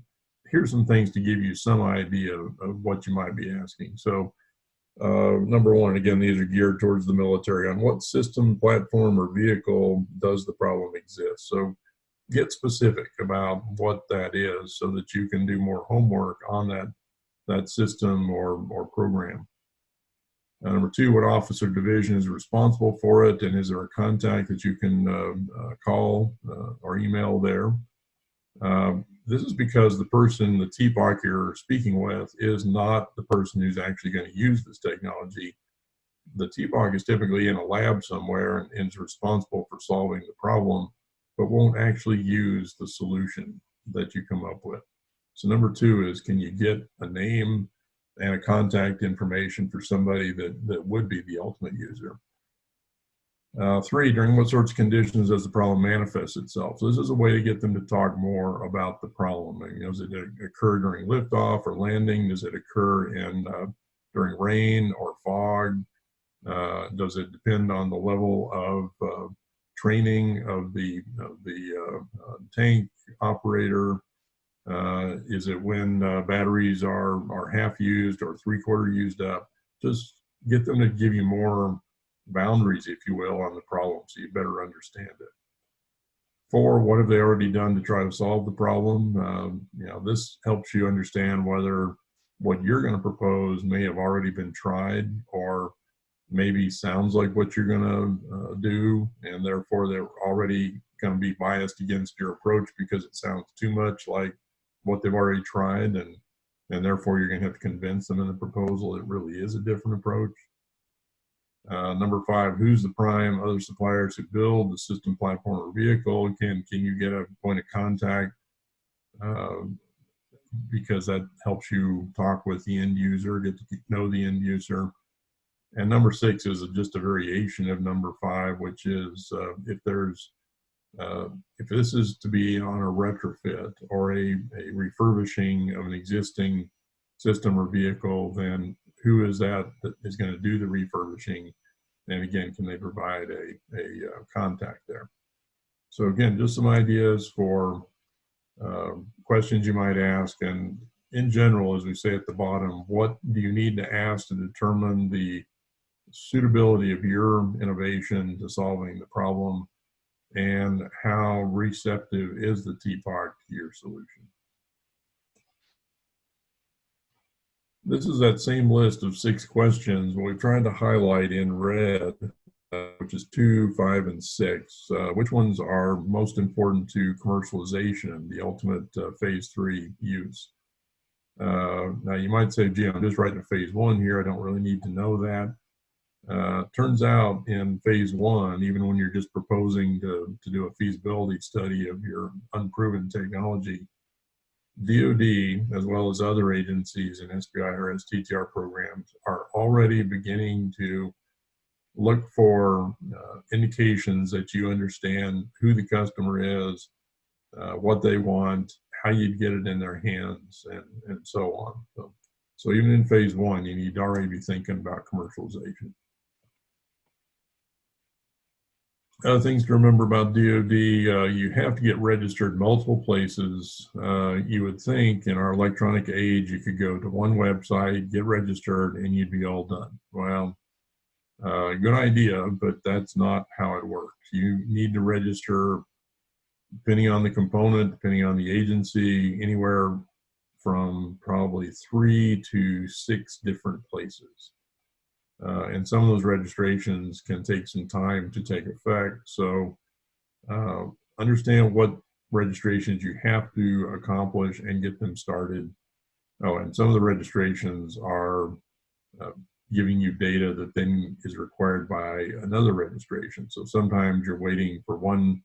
here's some things to give you some idea of what you might be asking. So number 1, again, these are geared towards the military. On what system, platform, or vehicle does the problem exist? So get specific about what that is so that you can do more homework on that that system or program. Number two, what office or division is responsible for it, and is there a contact that you can call or email there? This is because the person, the TPOC you're speaking with, is not the person who's actually going to use this technology. The TPOC is typically in a lab somewhere and is responsible for solving the problem, but won't actually use the solution that you come up with. So number two is, can you get a name and a contact information for somebody that would be the ultimate user? Three, during what sorts of conditions does the problem manifest itself? So this is a way to get them to talk more about the problem. You know, does it occur during liftoff or landing? Does it occur during rain or fog? Does it depend on the level of training of the tank operator? Is it when batteries are half used or 3/4 used up? Just get them to give you more boundaries, if you will, on the problem so you better understand it. Four, what have they already done to try to solve the problem? You know, this helps you understand whether what you're going to propose may have already been tried, or maybe sounds like what you're going to do, and therefore they're already going to be biased against your approach because it sounds too much like what they've already tried, and therefore you're going to have to convince them in the proposal it really is a different approach. Number five, who's the prime other suppliers who build the system, platform, or vehicle? Can you get a point of contact? Because that helps you talk with the end user, get to know the end user. And number six is just a variation of number five, which is if this is to be on a retrofit or a refurbishing of an existing system or vehicle, then who is that is going to do the refurbishing? And again, can they provide a contact there? So again, just some ideas for questions you might ask. And in general, as we say at the bottom, what do you need to ask to determine the suitability of your innovation to solving the problem, and how receptive is the TPOC to your solution? This is that same list of 6 questions. We've tried to highlight in red, which is 2, 5, and 6, which ones are most important to commercialization, the ultimate phase 3 use. Now you might say, gee, I'm just writing a phase 1 here. I don't really need to know that. Turns out in phase 1, even when you're just proposing to do a feasibility study of your unproven technology, DoD, as well as other agencies in SBIR STTR programs, are already beginning to look for indications that you understand who the customer is, what they want, how you'd get it in their hands, and so on. So even in phase 1, you need to already be thinking about commercialization. Other things to remember about DoD, you have to get registered multiple places. You would think in our electronic age, you could go to one website, get registered, and you'd be all done. Well, good idea, but that's not how it works. You need to register, depending on the component, depending on the agency, anywhere from probably 3 to 6 different places. And some of those registrations can take some time to take effect. So understand what registrations you have to accomplish and get them started. Oh, and some of the registrations are giving you data that then is required by another registration. So sometimes you're waiting for one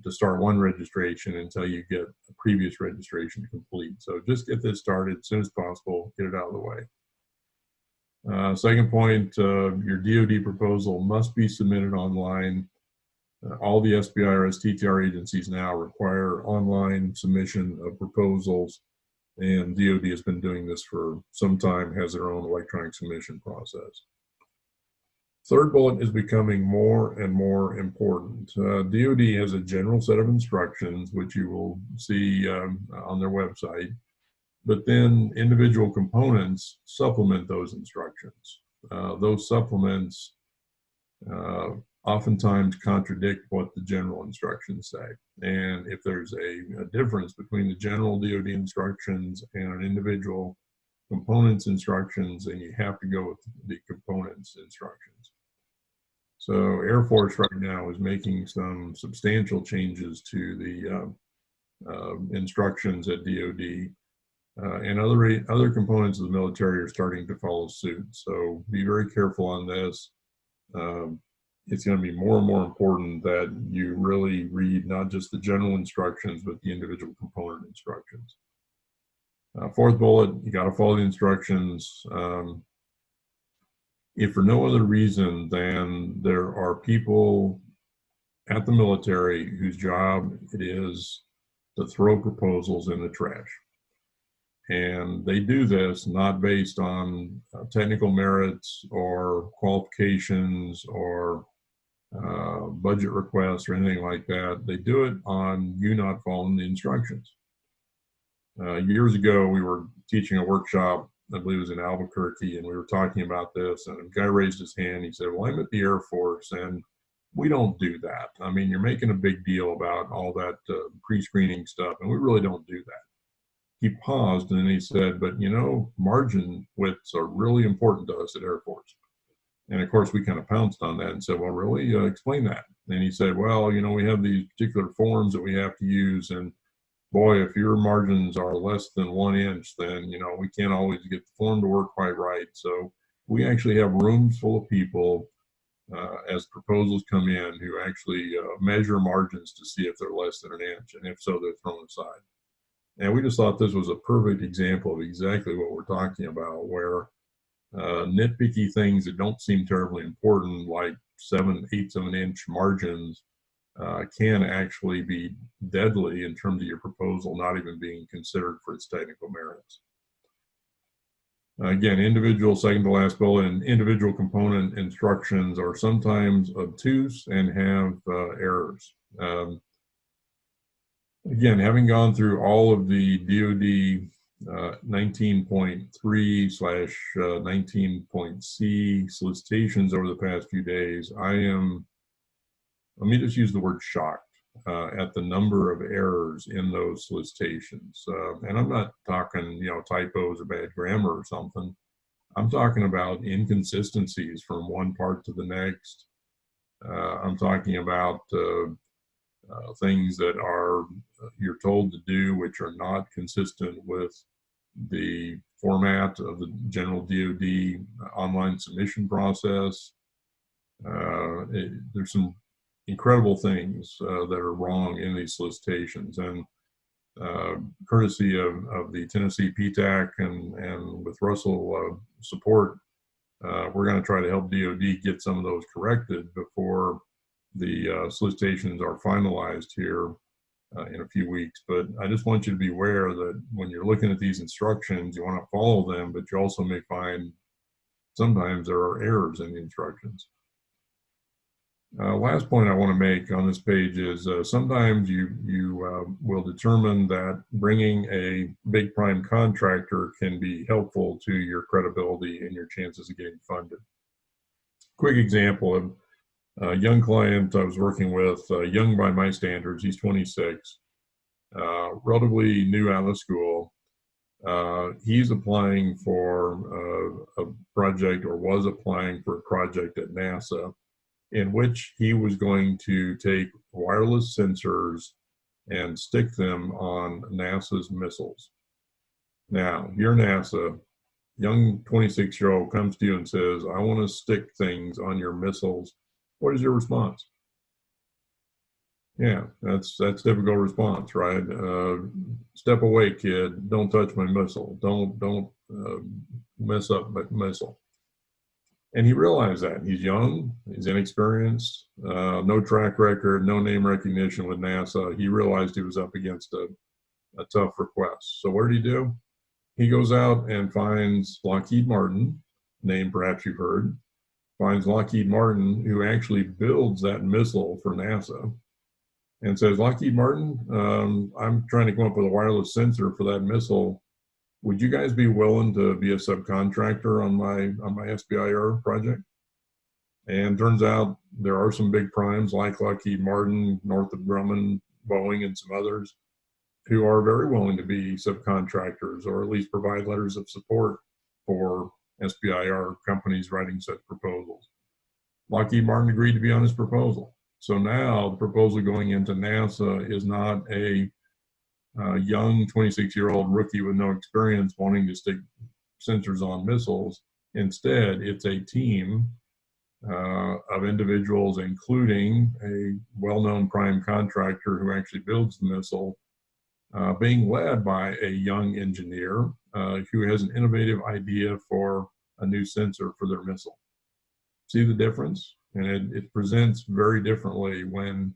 to start one registration until you get a previous registration complete. So just get this started as soon as possible, get it out of the way. Second point, your DoD proposal must be submitted online. All the SBIR STTR agencies now require online submission of proposals, and DoD has been doing this for some time, has their own electronic submission process. Third bullet is becoming more and more important. DoD has a general set of instructions, which you will see on their website. But then individual components supplement those instructions. Those supplements oftentimes contradict what the general instructions say. And if there's a difference between the general DoD instructions and an individual components instructions, and you have to go with the components instructions. So Air Force right now is making some substantial changes to the instructions at DoD, and other components of the military are starting to follow suit. So be very careful on this. It's going to be more and more important that you really read not just the general instructions, but the individual component instructions. Fourth bullet, you got to follow the instructions. If for no other reason than there are people at the military whose job it is to throw proposals in the trash. And they do this not based on technical merits or qualifications or budget requests or anything like that. They do it on you not following the instructions. Years ago, we were teaching a workshop, I believe it was in Albuquerque, and we were talking about this, and a guy raised his hand. He said, well, I'm at the Air Force, and we don't do that. I mean, you're making a big deal about all that pre-screening stuff, and we really don't do that. He paused, and then he said, but you know, margin widths are really important to us at Air Force. And of course, we kind of pounced on that and said, well, really? Explain that. And he said, well, you know, we have these particular forms that we have to use, and boy, if your margins are less than 1 inch, then, you know, we can't always get the form to work quite right. So we actually have rooms full of people as proposals come in who actually measure margins to see if they're less than 1 inch. And if so, they're thrown aside. And we just thought this was a perfect example of exactly what we're talking about, where nitpicky things that don't seem terribly important, like 7/8 of an inch margins, can actually be deadly in terms of your proposal not even being considered for its technical merits. Again, individual, second to last bullet, and individual component instructions are sometimes obtuse and have errors. Again, having gone through all of the DoD 19.3/19.C solicitations over the past few days, let me just use the word shocked at the number of errors in those solicitations. And I'm not talking, you know, typos or bad grammar or something. I'm talking about inconsistencies from one part to the next. I'm talking about things that are you're told to do which are not consistent with the format of the general DoD online submission process. There's some incredible things that are wrong in these solicitations, and courtesy of the Tennessee PTAC and with Russell support, we're going to try to help DoD get some of those corrected before the solicitations are finalized here in a few weeks. But I just want you to be aware that when you're looking at these instructions, you want to follow them, but you also may find sometimes there are errors in the instructions. Last point I want to make on this page is sometimes you will determine that bringing a big prime contractor can be helpful to your credibility and your chances of getting funded. Quick example of a young client I was working with, young by my standards, he's 26, relatively new out of school. He's applying for a project, or was applying for a project at NASA, in which he was going to take wireless sensors and stick them on NASA's missiles. Now, you're NASA, young 26-year-old comes to you and says, I want to stick things on your missiles. What is your response? Yeah, that's typical response, right? Step away, kid. Don't touch my missile. Don't mess up my missile. And he realized that. He's young, he's inexperienced, no track record, no name recognition with NASA. He realized he was up against a tough request. So what did he do? He goes out and finds Lockheed Martin, name perhaps you've heard, finds Lockheed Martin, who actually builds that missile for NASA, and says, Lockheed Martin, I'm trying to come up with a wireless sensor for that missile. Would you guys be willing to be a subcontractor on my SBIR project? And turns out there are some big primes like Lockheed Martin, Northrop Grumman, Boeing, and some others. who are very willing to be subcontractors or at least provide letters of support for SBIR companies writing such proposals. Lockheed Martin agreed to be on this proposal. So now the proposal going into NASA is not a young 26-year-old rookie with no experience wanting to stick sensors on missiles. Instead, it's a team of individuals, including a well-known prime contractor who actually builds the missile, being led by a young engineer who has an innovative idea for a new sensor for their missile. See the difference? And it presents very differently when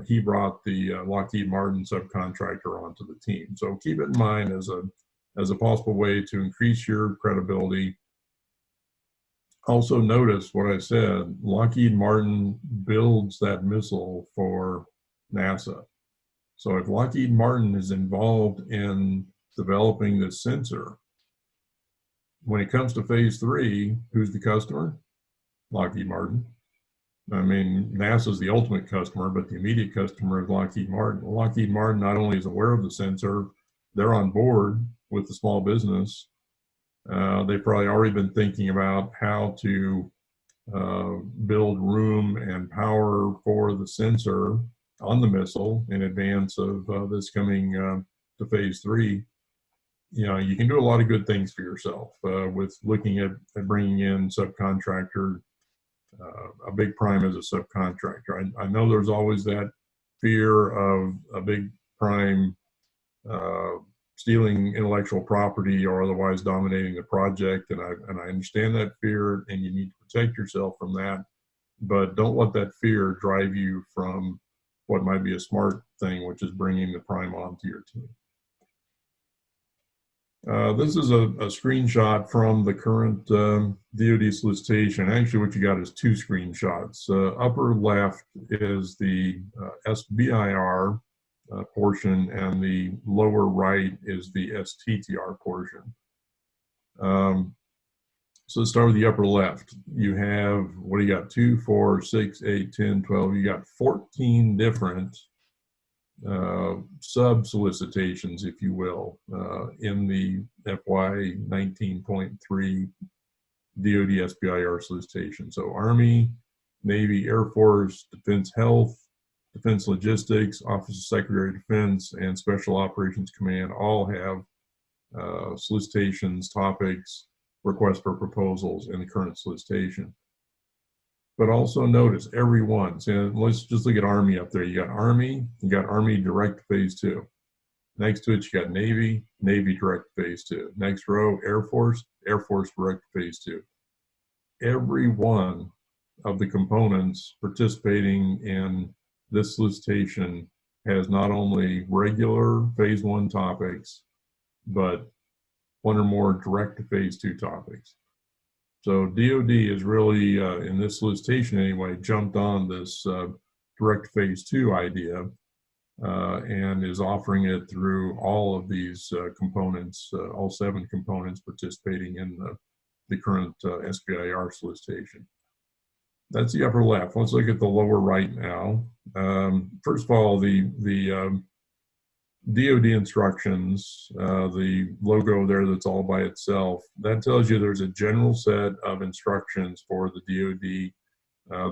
he brought the Lockheed Martin subcontractor onto the team. So keep it in mind as a possible way to increase your credibility. Also notice what I said, Lockheed Martin builds that missile for NASA. So if Lockheed Martin is involved in developing this sensor, when it comes to phase 3, who's the customer? Lockheed Martin. I mean, NASA is the ultimate customer, but the immediate customer is Lockheed Martin. Lockheed Martin not only is aware of the sensor, they're on board with the small business. They've probably already been thinking about how to build room and power for the sensor on the missile in advance of this coming to phase 3. You know, you can do a lot of good things for yourself with looking at bringing in subcontractor, a big prime as a subcontractor. I know there's always that fear of a big prime stealing intellectual property or otherwise dominating the project, and I understand that fear, and you need to protect yourself from that, but don't let that fear drive you from what might be a smart thing, which is bringing the prime onto your team. This is a screenshot from the current DoD solicitation. Actually, what you got is 2 screenshots. Upper left is the SBIR portion, and the lower right is the STTR portion. So let's start with the upper left. You have, what do you got? 2, 4, 6, 8, 10, 12. You got 14 different sub-solicitations, if you will, in the FY 19.3 DoD SBIR solicitation. So Army, Navy, Air Force, Defense Health, Defense Logistics, Office of Secretary of Defense, and Special Operations Command all have solicitations, topics, requests for proposals in the current solicitation. But also notice every one. So let's just look at Army up there. You got Army Direct Phase 2. Next to it, you got Navy Direct Phase 2. Next row, Air Force Direct Phase 2. Every one of the components participating in this solicitation has not only regular Phase 1 topics, but 1 or more direct to Phase 2 topics. So DoD is really, in this solicitation anyway, jumped on this direct phase 2 idea and is offering it through all of these components, all 7 components participating in the current SBIR solicitation. That's the upper left. Let's look at the lower right now. First of all, the DoD instructions, the logo there that's all by itself, that tells you there's a general set of instructions for the DoD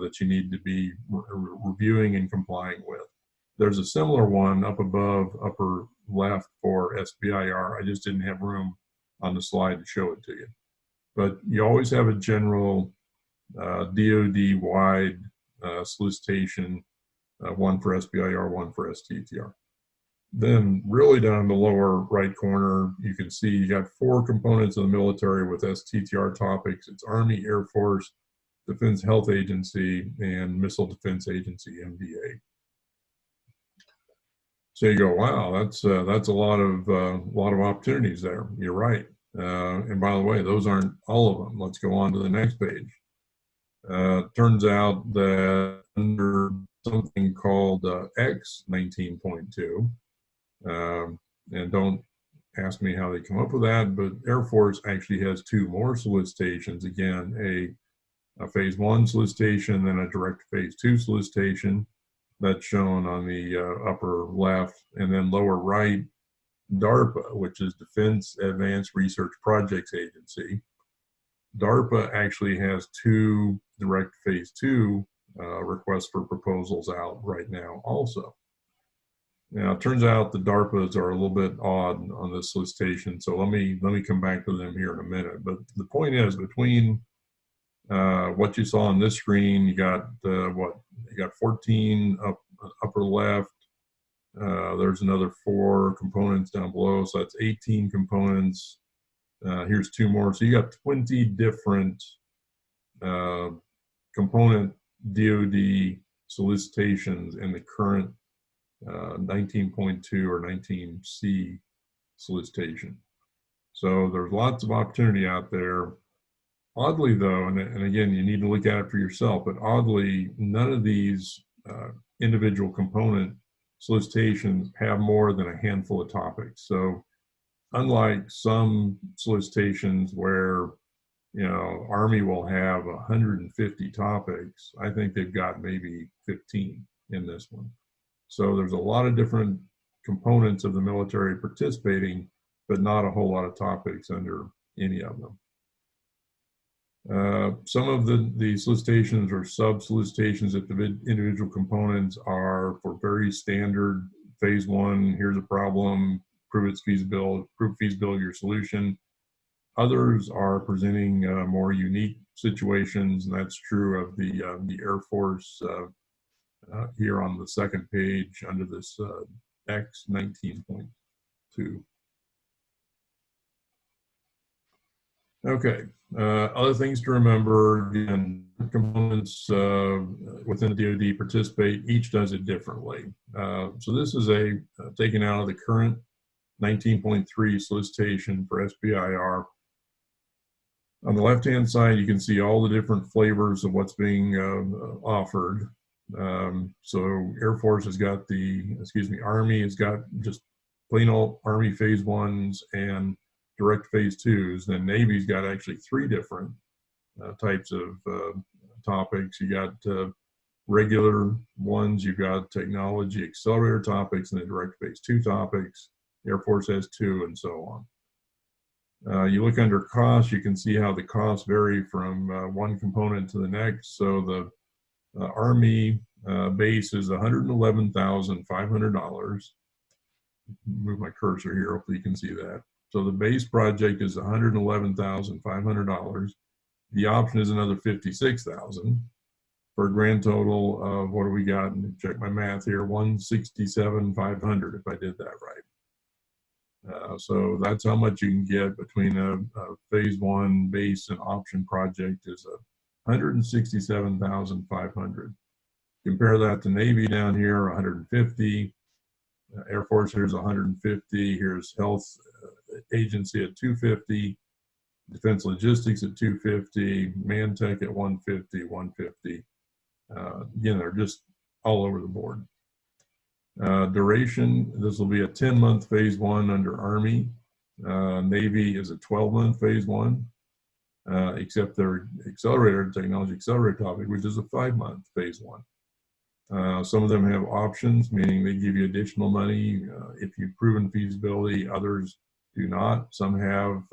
that you need to be reviewing and complying with. There's a similar one up above, upper left, for SBIR. I just didn't have room on the slide to show it to you. But you always have a general DoD-wide solicitation, one for SBIR, one for STTR. Then really down in the lower right corner, you can see you got 4 components of the military with STTR topics. It's Army, Air Force, Defense Health Agency, and Missile Defense Agency, MDA. So you go, wow, that's a lot of opportunities there. You're right. And by the way, those aren't all of them. Let's go on to the next page. Turns out that under something called X 19.2, and don't ask me how they come up with that, but Air Force actually has 2 more solicitations. Again, a phase 1 solicitation, then a direct phase 2 solicitation. That's shown on the upper left, and then lower right, DARPA, which is Defense Advanced Research Projects Agency. DARPA actually has 2 direct phase 2 requests for proposals out right now also. Now, it turns out the DARPAs are a little bit odd on this solicitation, so let me come back to them here in a minute. But the point is, between what you saw on this screen, you got you got 14 upper left. There's another 4 components down below, so that's 18 components. Here's 2 more, so you got 20 different component DoD solicitations in the current 19.2 or 19C solicitation. So there's lots of opportunity out there. Oddly though, and again, you need to look at it for yourself, but oddly, none of these individual component solicitations have more than a handful of topics. So unlike some solicitations where, you know, Army will have 150 topics, I think they've got maybe 15 in this one. So there's a lot of different components of the military participating, but not a whole lot of topics under any of them. Some of the solicitations or sub-solicitations at the individual components are for very standard phase 1, here's a problem, prove its feasibility, prove feasibility of your solution. Others are presenting more unique situations, and that's true of the Air Force here on the second page under this X 19.2. Okay, other things to remember, again, components within the DoD participate, each does it differently. So this is taken out of the current 19.3 solicitation for SBIR. On the left-hand side, you can see all the different flavors of what's being offered. So Air Force has got Army has got just plain old Army phase 1s and direct phase 2s. Then Navy's got actually 3 different types of topics. You got regular ones, you've got technology accelerator topics, and then direct phase 2 topics. Air Force has 2, and so on. You look under costs, you can see how the costs vary from one component to the next. So the Army base is $111,500. Move my cursor here, hopefully you can see that. So the base project is $111,500. The option is another $56,000 for a grand total of, what do we got? Let me check my math here, $167,500 if I did that right. So that's how much you can get between a phase 1 base and option project is $167,500. Compare that to Navy down here, 150. Air Force here's 150. Here's Health Agency at 250. Defense Logistics at 250. Mantech at 150. 150. Again, they're just all over the board. Duration, this will be a 10-month phase 1 under Army. Navy is a 12-month phase 1, except their technology accelerator topic, which is a 5-month phase 1. Some of them have options, meaning they give you additional money if you've proven feasibility. Others do not. Some have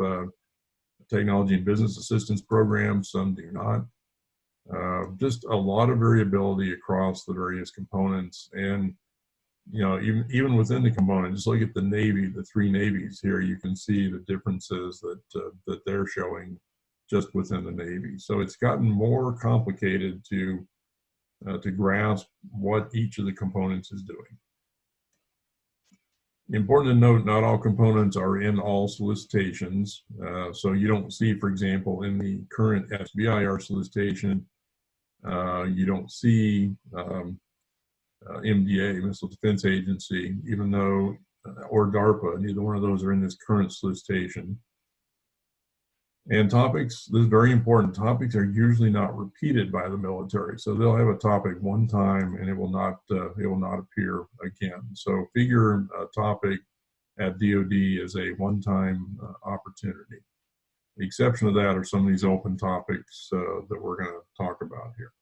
technology and business assistance programs, some do not. Just a lot of variability across the various components. And you know, even within the component, just look at the Navy, the 3 Navies here, you can see the differences that they're showing just within the Navy. So it's gotten more complicated to grasp what each of the components is doing. Important to note, not all components are in all solicitations. So you don't see, for example, in the current SBIR solicitation, you don't see MDA, Missile Defense Agency, even though, or DARPA, neither one of those are in this current solicitation. And topics, this is very important, topics are usually not repeated by the military. So they'll have a topic one time and it will not appear again. So figure a topic at DoD as a one-time opportunity. The exception of that are some of these open topics that we're going to talk about here.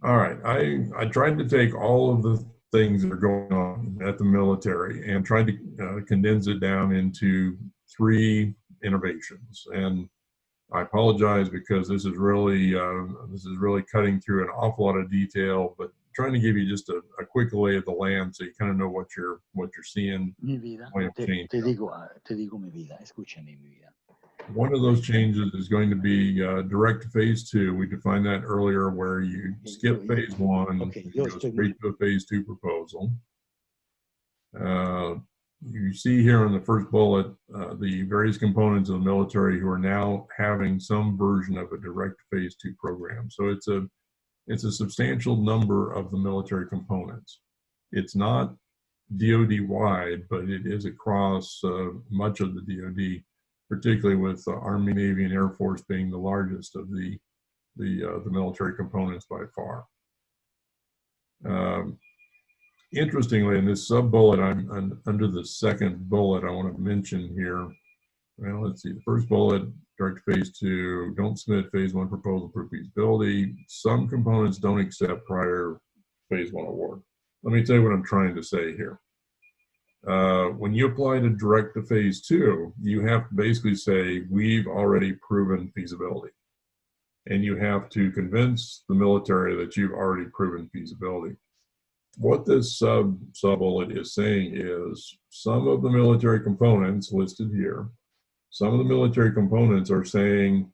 All right. I tried to take all of the things that are going on at the military and tried to condense it down into 3 innovations. And I apologize because this is really cutting through an awful lot of detail, but trying to give you just a quick lay of the land so you kind of know what you're seeing. Mi vida, Way of change. te digo mi vida, escúchame mi vida. One of those changes is going to be direct to phase 2. We defined that earlier, where you skip phase 1 and go straight to a phase 2 proposal. You see here in the first bullet the various components of the military who are now having some version of a direct phase 2 program. So it's a substantial number of the military components. It's not DoD wide, but it is across much of the DoD, particularly with Army, Navy, and Air Force being the largest of the military components by far. Interestingly, in this sub-bullet, I'm under the second bullet I want to mention here. Well, let's see, the first bullet, direct phase 2, don't submit phase 1 proposal for feasibility. Some components don't accept prior phase 1 award. Let me tell you what I'm trying to say here. When you apply to direct to phase 2, you have to basically say, we've already proven feasibility. And you have to convince the military that you've already proven feasibility. What this sub-bullet is saying is some of the military components listed here, some of the military components are saying,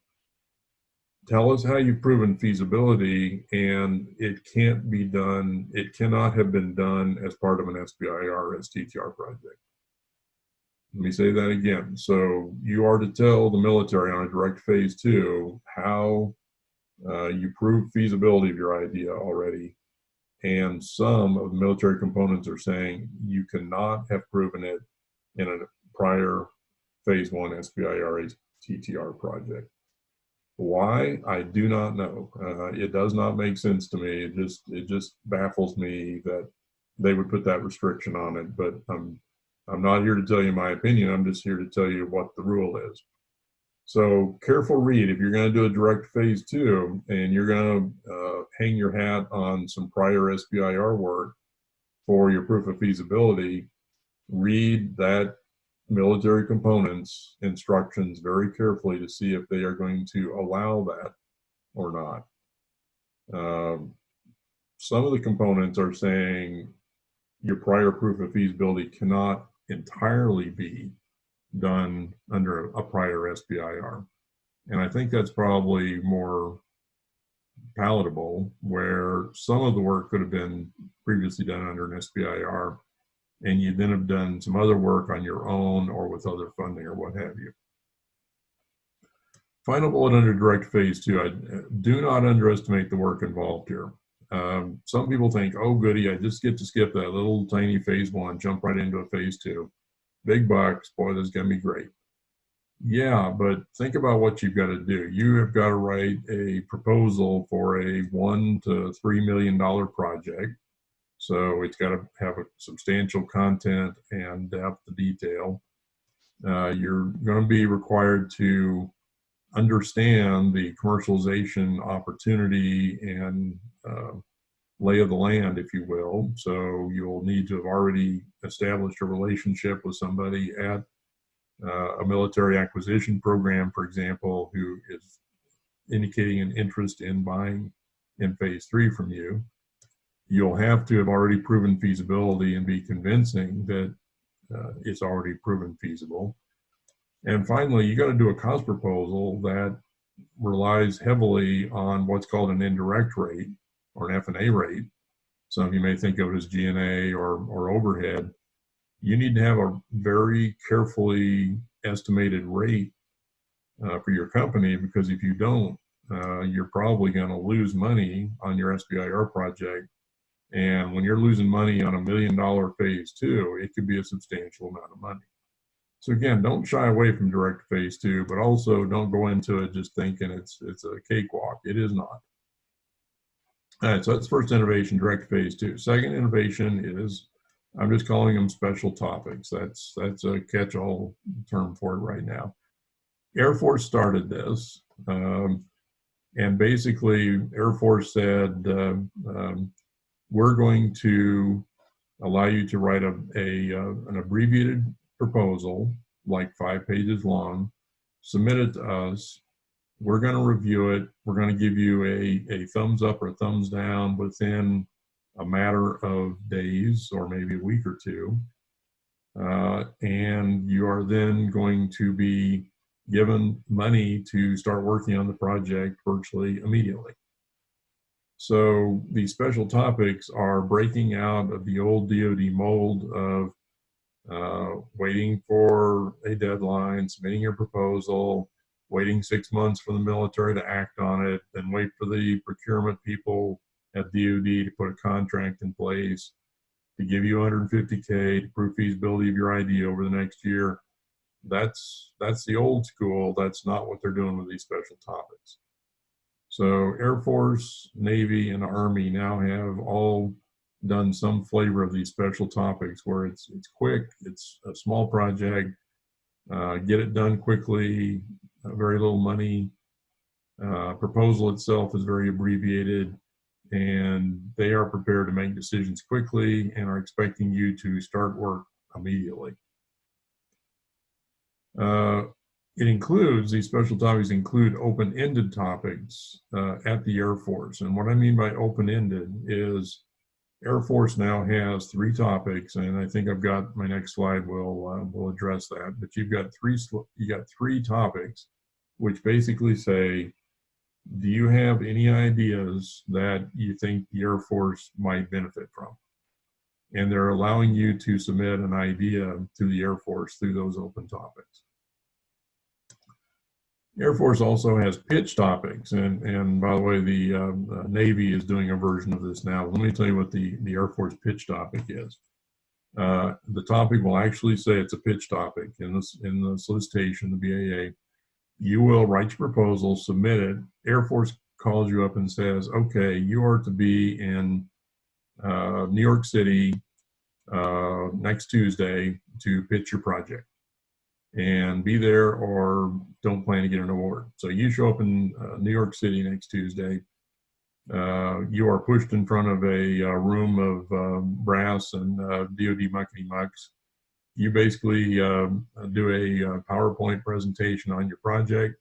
tell us how you've proven feasibility, and it can't be done, it cannot have been done as part of an SBIR STTR project. Let me say that again. So you are to tell the military on a direct phase 2 how you proved feasibility of your idea already. And some of the military components are saying you cannot have proven it in a prior phase 1 SBIR STTR project. Why? I do not know. It does not make sense to me. It just baffles me that they would put that restriction on it. But I'm not here to tell you my opinion. I'm just here to tell you what the rule is. So careful read. If you're going to do a direct phase 2 and you're going to hang your hat on some prior SBIR work for your proof of feasibility, read that military components instructions very carefully to see if they are going to allow that or not. Some of the components are saying your prior proof of feasibility cannot entirely be done under a prior SBIR. And I think that's probably more palatable, where some of the work could have been previously done under an SBIR, and you then have done some other work on your own or with other funding or what have you. Final bullet under direct phase 2, I do not underestimate the work involved here. Some people think, oh goody, I just get to skip that little tiny phase 1, jump right into a phase 2. Big bucks, boy, this is gonna be great. Yeah, but think about what you've got to do. You have got to write a proposal for a $1 to $3 million project. So it's got to have a substantial content and depth of detail. You're going to be required to understand the commercialization opportunity and lay of the land, if you will. So you'll need to have already established a relationship with somebody at a military acquisition program, for example, who is indicating an interest in buying in phase 3 from you. You'll have to have already proven feasibility and be convincing that it's already proven feasible. And finally, you got to do a cost proposal that relies heavily on what's called an indirect rate or an F&A rate. Some of you may think of it as G&A or overhead. You need to have a very carefully estimated rate for your company, because if you don't, you're probably going to lose money on your SBIR project. And when you're losing money on $1 million phase 2, it could be a substantial amount of money. So again, don't shy away from direct phase 2, but also don't go into it just thinking it's a cakewalk. It is not. All right, so that's first innovation, direct phase 2. Second innovation is, I'm just calling them special topics. That's a catch-all term for it right now. Air Force started this. And basically, Air Force said, we're going to allow you to write an abbreviated proposal, like 5 pages long, submit it to us. We're going to review it. We're going to give you a thumbs up or thumbs down within a matter of days or maybe a week or two. And you are then going to be given money to start working on the project virtually immediately. So these special topics are breaking out of the old DoD mold of waiting for a deadline, submitting your proposal, waiting 6 months for the military to act on it, then wait for the procurement people at DoD to put a contract in place to give you $150K to prove feasibility of your idea over the next year. That's the old school. That's not what they're doing with these special topics. So Air Force, Navy, and Army now have all done some flavor of these special topics where it's quick, it's a small project, get it done quickly, very little money. Proposal itself is very abbreviated, and they are prepared to make decisions quickly and are expecting you to start work immediately. These special topics include open-ended topics at the Air Force. And what I mean by open-ended is Air Force now has 3 topics, and I think I've got my next slide will address that. But you got three topics, which basically say, do you have any ideas that you think the Air Force might benefit from? And they're allowing you to submit an idea to the Air Force through those open topics. Air Force also has pitch topics, and by the way, the Navy is doing a version of this now. Let me tell you what the Air Force pitch topic is. The topic will actually say it's a pitch topic in the solicitation, the BAA. You will write your proposal, submit it. Air Force calls you up and says, okay, you are to be in New York City next Tuesday to pitch your project, and be there or don't plan to get an award. So you show up in New York City next Tuesday. You are pushed in front of a room of brass and DoD muckety mucks. You basically do a PowerPoint presentation on your project.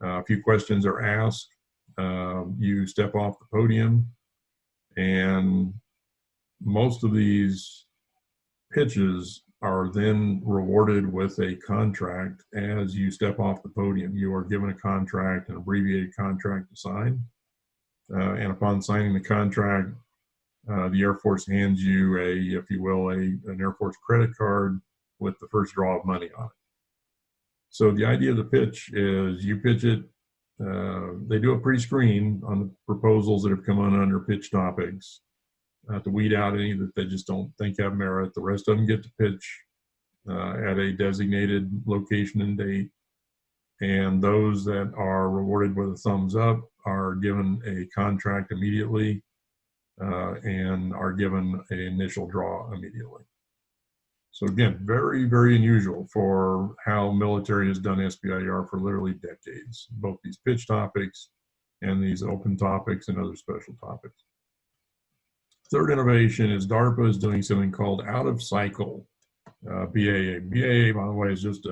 A few questions are asked. You step off the podium, and most of these pitches are then rewarded with a contract as you step off the podium. You are given a contract, an abbreviated contract to sign. And upon signing the contract, the Air Force hands you if you will, an Air Force credit card with the first draw of money on it. So the idea of the pitch is you pitch it. They do a pre-screen on the proposals that have come on under pitch topics to weed out any that they just don't think have merit. The rest of them get to pitch at a designated location and date. And those that are rewarded with a thumbs up are given a contract immediately and are given an initial draw immediately. So again, very, very unusual for how military has done SBIR for literally decades, both these pitch topics and these open topics and other special topics. Third innovation is DARPA is doing something called out-of-cycle BAA. BAA, by the way, is just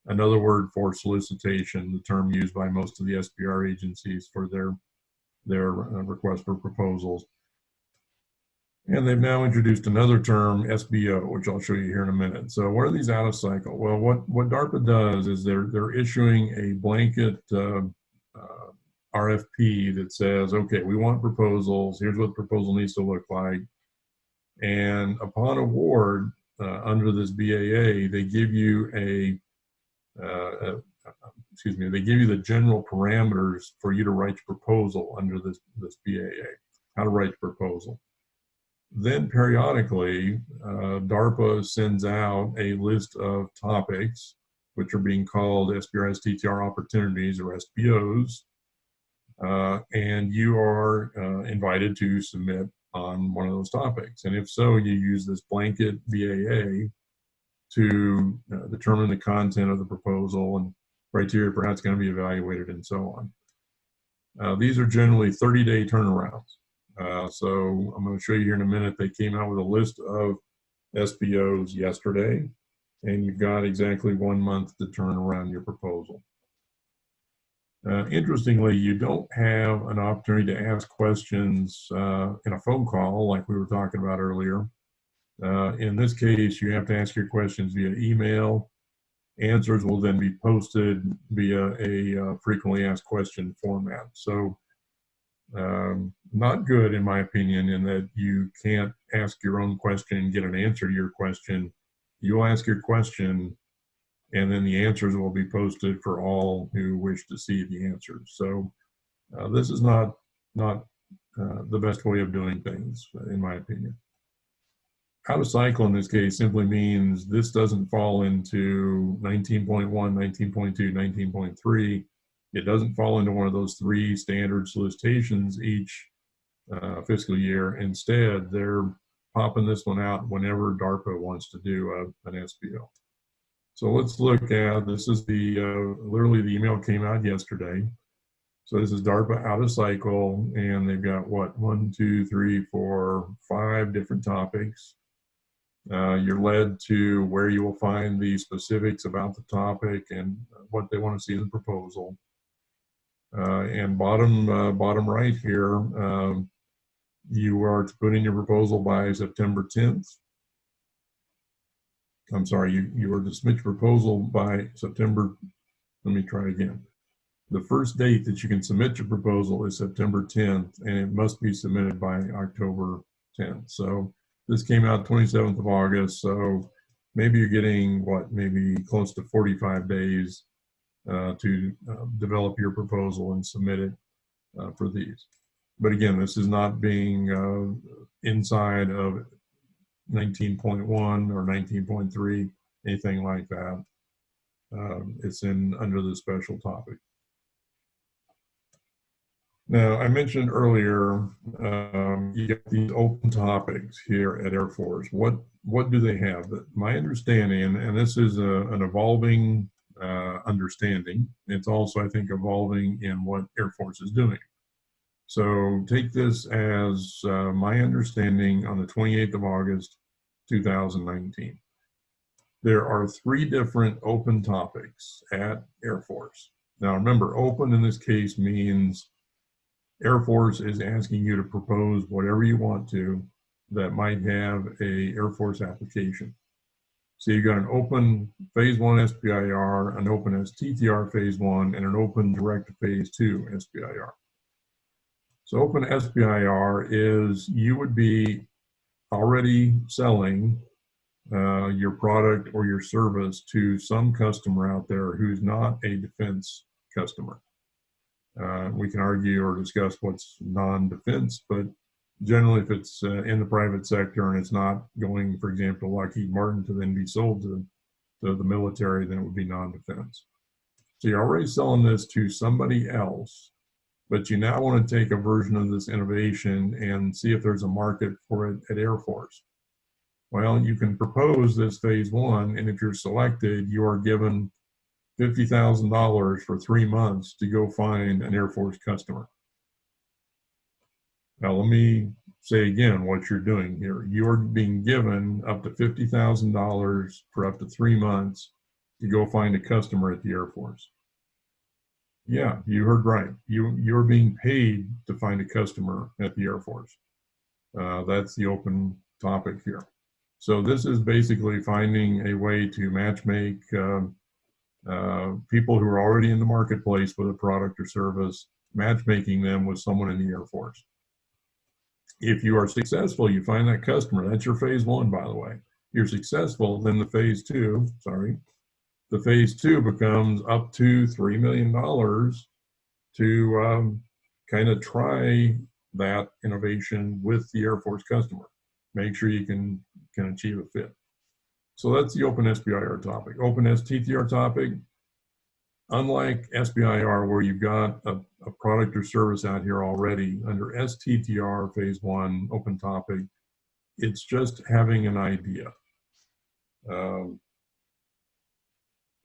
another word for solicitation, the term used by most of the SBIR agencies for their request for proposals. And they've now introduced another term, SBO, which I'll show you here in a minute. So what are these out of cycle? Well, what DARPA does is they're issuing a blanket RFP that says, okay, we want proposals. Here's what the proposal needs to look like. And upon award under this BAA, they give you they give you the general parameters for you to write your proposal under this BAA, how to write your proposal. Then periodically, DARPA sends out a list of topics, which are being called SBIR STTR opportunities, or SBOs, and you are invited to submit on one of those topics. And if so, you use this blanket BAA to determine the content of the proposal and criteria for how it's going to be evaluated and so on. These are generally 30-day turnarounds. So I'm going to show you here in a minute. They came out with a list of SBOs yesterday, and you've got exactly 1 month to turn around your proposal. Interestingly, you don't have an opportunity to ask questions in a phone call like we were talking about earlier. In this case, you have to ask your questions via email. Answers will then be posted via a frequently asked question format. So not good, in my opinion, in that you can't ask your own question and get an answer to your question. You'll ask your question, and then the answers will be posted for all who wish to see the answers. So this is not the best way of doing things, in my opinion. Out of cycle in this case simply means this doesn't fall into 19.1, 19.2, 19.3. It doesn't fall into one of those 3 standard solicitations each fiscal year. Instead, they're popping this one out whenever DARPA wants to do an SBO. So let's look at, this is the, literally the email came out yesterday. So this is DARPA out of cycle, and they've got what, 1, 2, 3, 4, 5 different topics. You're led to where you will find the specifics about the topic and what they want to see in the proposal. And bottom right here, you are to put in your proposal by September 10th. I'm sorry, you are to submit your proposal by September, let me try again. The first date that you can submit your proposal is September 10th, and it must be submitted by October 10th. So this came out 27th of August, so maybe you're getting, what, maybe close to 45 days to develop your proposal and submit it for these. But again, this is not being inside of 19.1 or 19.3, anything like that. It's under the special topic. Now, I mentioned earlier, you get these open topics here at Air Force. What do they have? My understanding, and this is an evolving understanding, it's also, I think, evolving in what Air Force is doing. So take this as my understanding on the 28th of August, 2019. There are 3 different open topics at Air Force. Now remember, open in this case means Air Force is asking you to propose whatever you want to that might have a Air Force application. So you've got an open Phase 1 SBIR, an open STTR Phase 1, and an open direct to Phase 2 SBIR. So open SBIR is you would be already selling your product or your service to some customer out there who's not a defense customer. We can argue or discuss what's non-defense, but generally if it's in the private sector and it's not going, for example, Lockheed Martin to then be sold to the military, then it would be non-defense. So you're already selling this to somebody else, but you now want to take a version of this innovation and see if there's a market for it at Air Force. Well, you can propose this Phase 1, and if you're selected, you are given $50,000 for 3 months to go find an Air Force customer. Now, let me say again what you're doing here. You're being given up to $50,000 for up to 3 months to go find a customer at the Air Force. Yeah, you heard right. You're being paid to find a customer at the Air Force. That's the open topic here. So this is basically finding a way to matchmake people who are already in the marketplace with a product or service, matchmaking them with someone in the Air Force. If you are successful, you find that customer. That's your Phase 1, by the way. You're successful, then the Phase 2, the Phase 2 becomes up to $3 million to kind of try that innovation with the Air Force customer. Make sure you can achieve a fit. So that's the open SBIR topic. Open STTR topic, unlike SBIR where you've got a product or service out here already, under STTR Phase 1 open topic, it's just having an idea.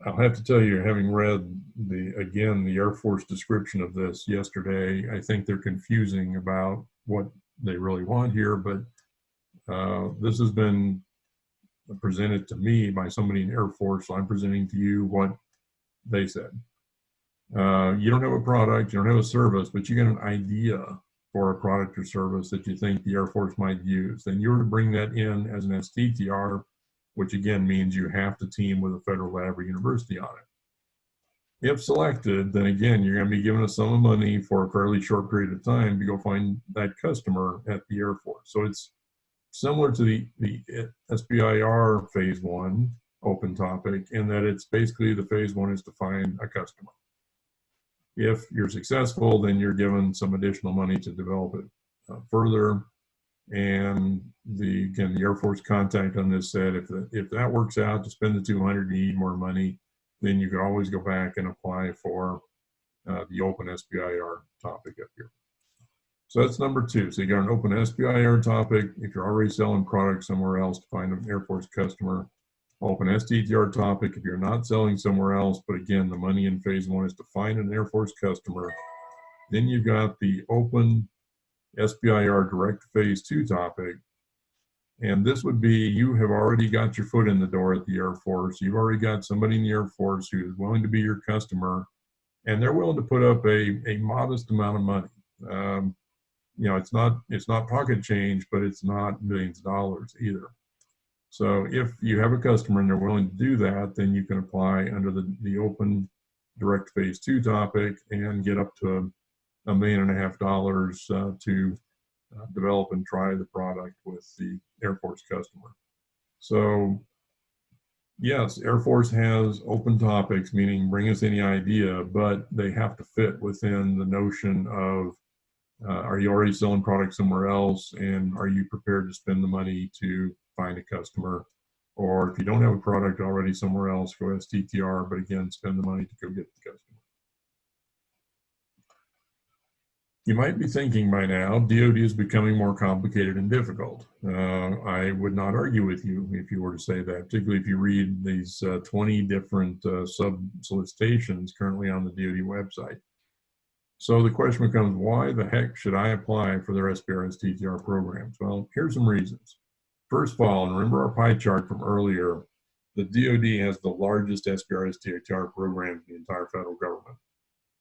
I'll have to tell you, having read the Air Force description of this yesterday, I think they're confusing about what they really want here, but this has been presented to me by somebody in the Air Force, so I'm presenting to you what they said. You don't have a product, you don't have a service, but you get an idea for a product or service that you think the Air Force might use. Then you're to bring that in as an STTR, which again means you have to team with a federal lab or university on it. If selected, then again, you're going to be given a sum of money for a fairly short period of time to go find that customer at the Air Force. So it's similar to the SBIR phase 1 open topic in that it's basically the phase 1 is to find a customer. If you're successful, then you're given some additional money to develop it further. And the Air Force contact on this said if that works out to spend the 200, you need more money, then you can always go back and apply for the open SBIR topic up here. So that's number 2. So you got an open SBIR topic. If you're already selling products somewhere else to find an Air Force customer, open STTR topic if you're not selling somewhere else, but again, the money in phase 1 is to find an Air Force customer. Then you've got the open SBIR direct phase 2 topic. And this would be, you have already got your foot in the door at the Air Force. You've already got somebody in the Air Force who is willing to be your customer, and they're willing to put up a modest amount of money. You know, it's not pocket change, but it's not millions of dollars either. So if you have a customer and they're willing to do that, then you can apply under the open direct phase 2 topic and get up to $1.5 million to develop and try the product with the Air Force customer. So yes, Air Force has open topics, meaning bring us any idea, but they have to fit within the notion of are you already selling products somewhere else, and are you prepared to spend the money to find a customer? Or if you don't have a product already somewhere else, go STTR, but again, spend the money to go get the customer. You might be thinking by now, DoD is becoming more complicated and difficult. I would not argue with you if you were to say that, particularly if you read these 20 different sub-solicitations currently on the DoD website. So the question becomes, why the heck should I apply for their SBIR STTR programs? Well, here's some reasons. First of all, and remember our pie chart from earlier, the DoD has the largest SBIR STTR program in the entire federal government.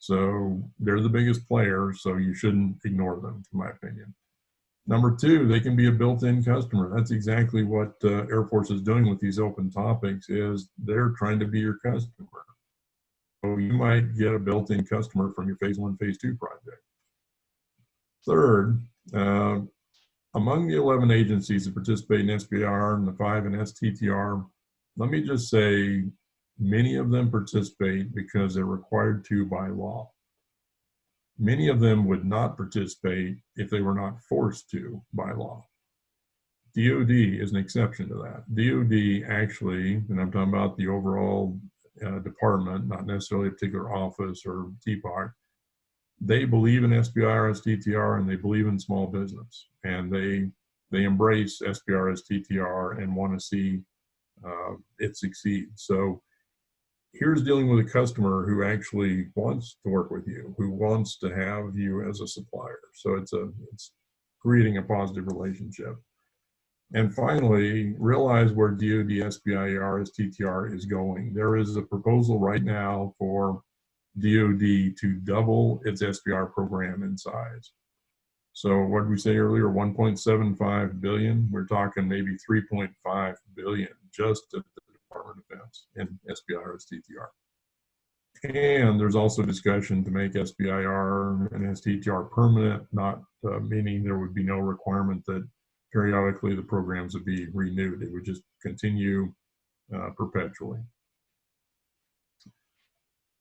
So they're the biggest player, so you shouldn't ignore them, in my opinion. Number 2, they can be a built-in customer. That's exactly what Air Force is doing with these open topics, is they're trying to be your customer. So you might get a built-in customer from your phase 1, phase 2 project. Third, among the 11 agencies that participate in SBIR and the 5 in STTR, let me just say, many of them participate because they're required to by law. Many of them would not participate if they were not forced to by law. DoD is an exception to that. DoD actually, and I'm talking about the overall department, not necessarily a particular office or TPOC, they believe in SBIR STTR and they believe in small business, and they embrace SBIR STTR and want to see it succeed. So here's dealing with a customer who actually wants to work with you, who wants to have you as a supplier. So it's creating a positive relationship. And finally, realize where DoD SBIR STTR is going. There is a proposal right now for DoD to double its SBIR program in size. So what did we say earlier, 1.75 billion? We're talking maybe 3.5 billion just at the Department of Defense in SBIR STTR. And there's also discussion to make SBIR and STTR permanent, not meaning there would be no requirement that periodically the programs would be renewed. It would just continue perpetually.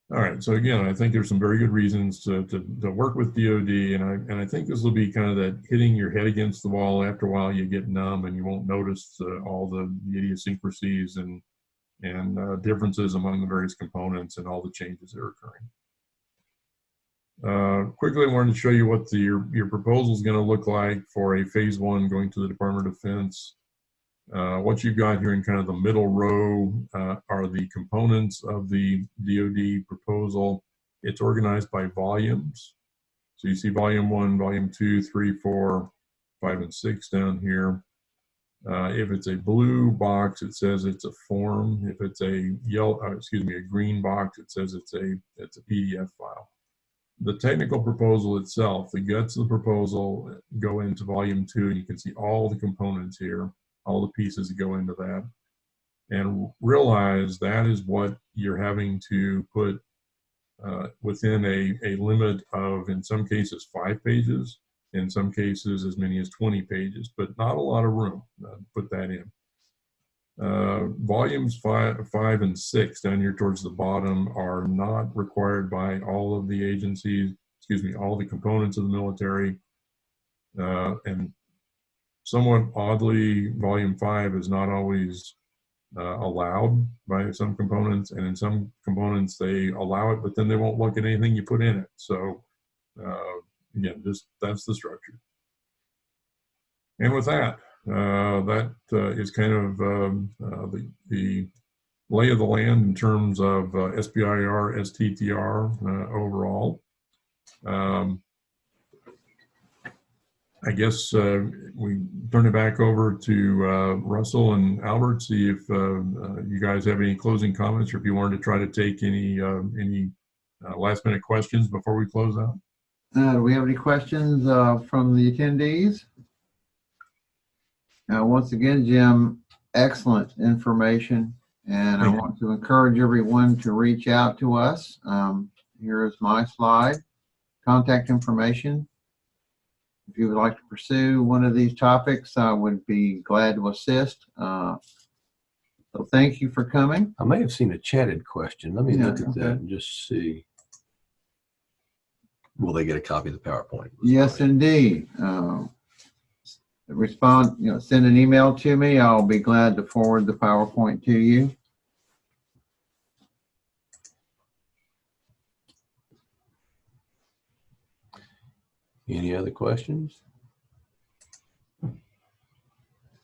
All right, so again, I think there's some very good reasons to work with DoD, and I think this will be kind of that hitting your head against the wall. After a while, you get numb and you won't notice all the idiosyncrasies and differences among the various components and all the changes that are occurring. Quickly, I wanted to show you what your proposal is going to look like for a phase 1 going to the Department of Defense. What you've got here in kind of the middle row are the components of the DoD proposal. It's organized by volumes. So you see volume 1, volume 2, 3, 4, 5, and 6 down here. If it's a blue box, it says it's a form. If it's a a green box, it says it's a PDF file. The technical proposal itself, the guts of the proposal go into volume 2, and you can see all the components here, all the pieces that go into that. And realize that is what you're having to put within a limit of, in some cases, 5 pages, in some cases as many as 20 pages, but not a lot of room to put that in. Volumes 5 and 6 down here towards the bottom are not required by all of the agencies, all the components of the military. And somewhat oddly, volume 5 is not always allowed by some components, and in some components they allow it, but then they won't look at anything you put in it. So again, that's the structure. And with that, that is kind of the lay of the land in terms of SBIR STTR overall. I guess we turn it back over to Russell and Albert, see if you guys have any closing comments, or if you wanted to try to take any last minute questions before we close out. Do we have any questions from the attendees? Once again, Jim, excellent information, and I want to encourage everyone to reach out to us. Here is my slide, contact information. If you would like to pursue one of these topics, I would be glad to assist. So thank you for coming. I may have seen a chatted question. Let me look at okay. that and just see. Will they get a copy of the PowerPoint? Yes, indeed. Respond, send an email to me. I'll be glad to forward the PowerPoint to you. Any other questions?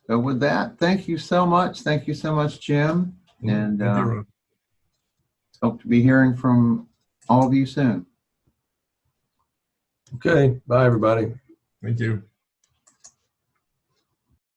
So with that, thank you so much. Thank you so much, Jim. And hope to be hearing from all of you soon. Okay. Bye, everybody. Thank you.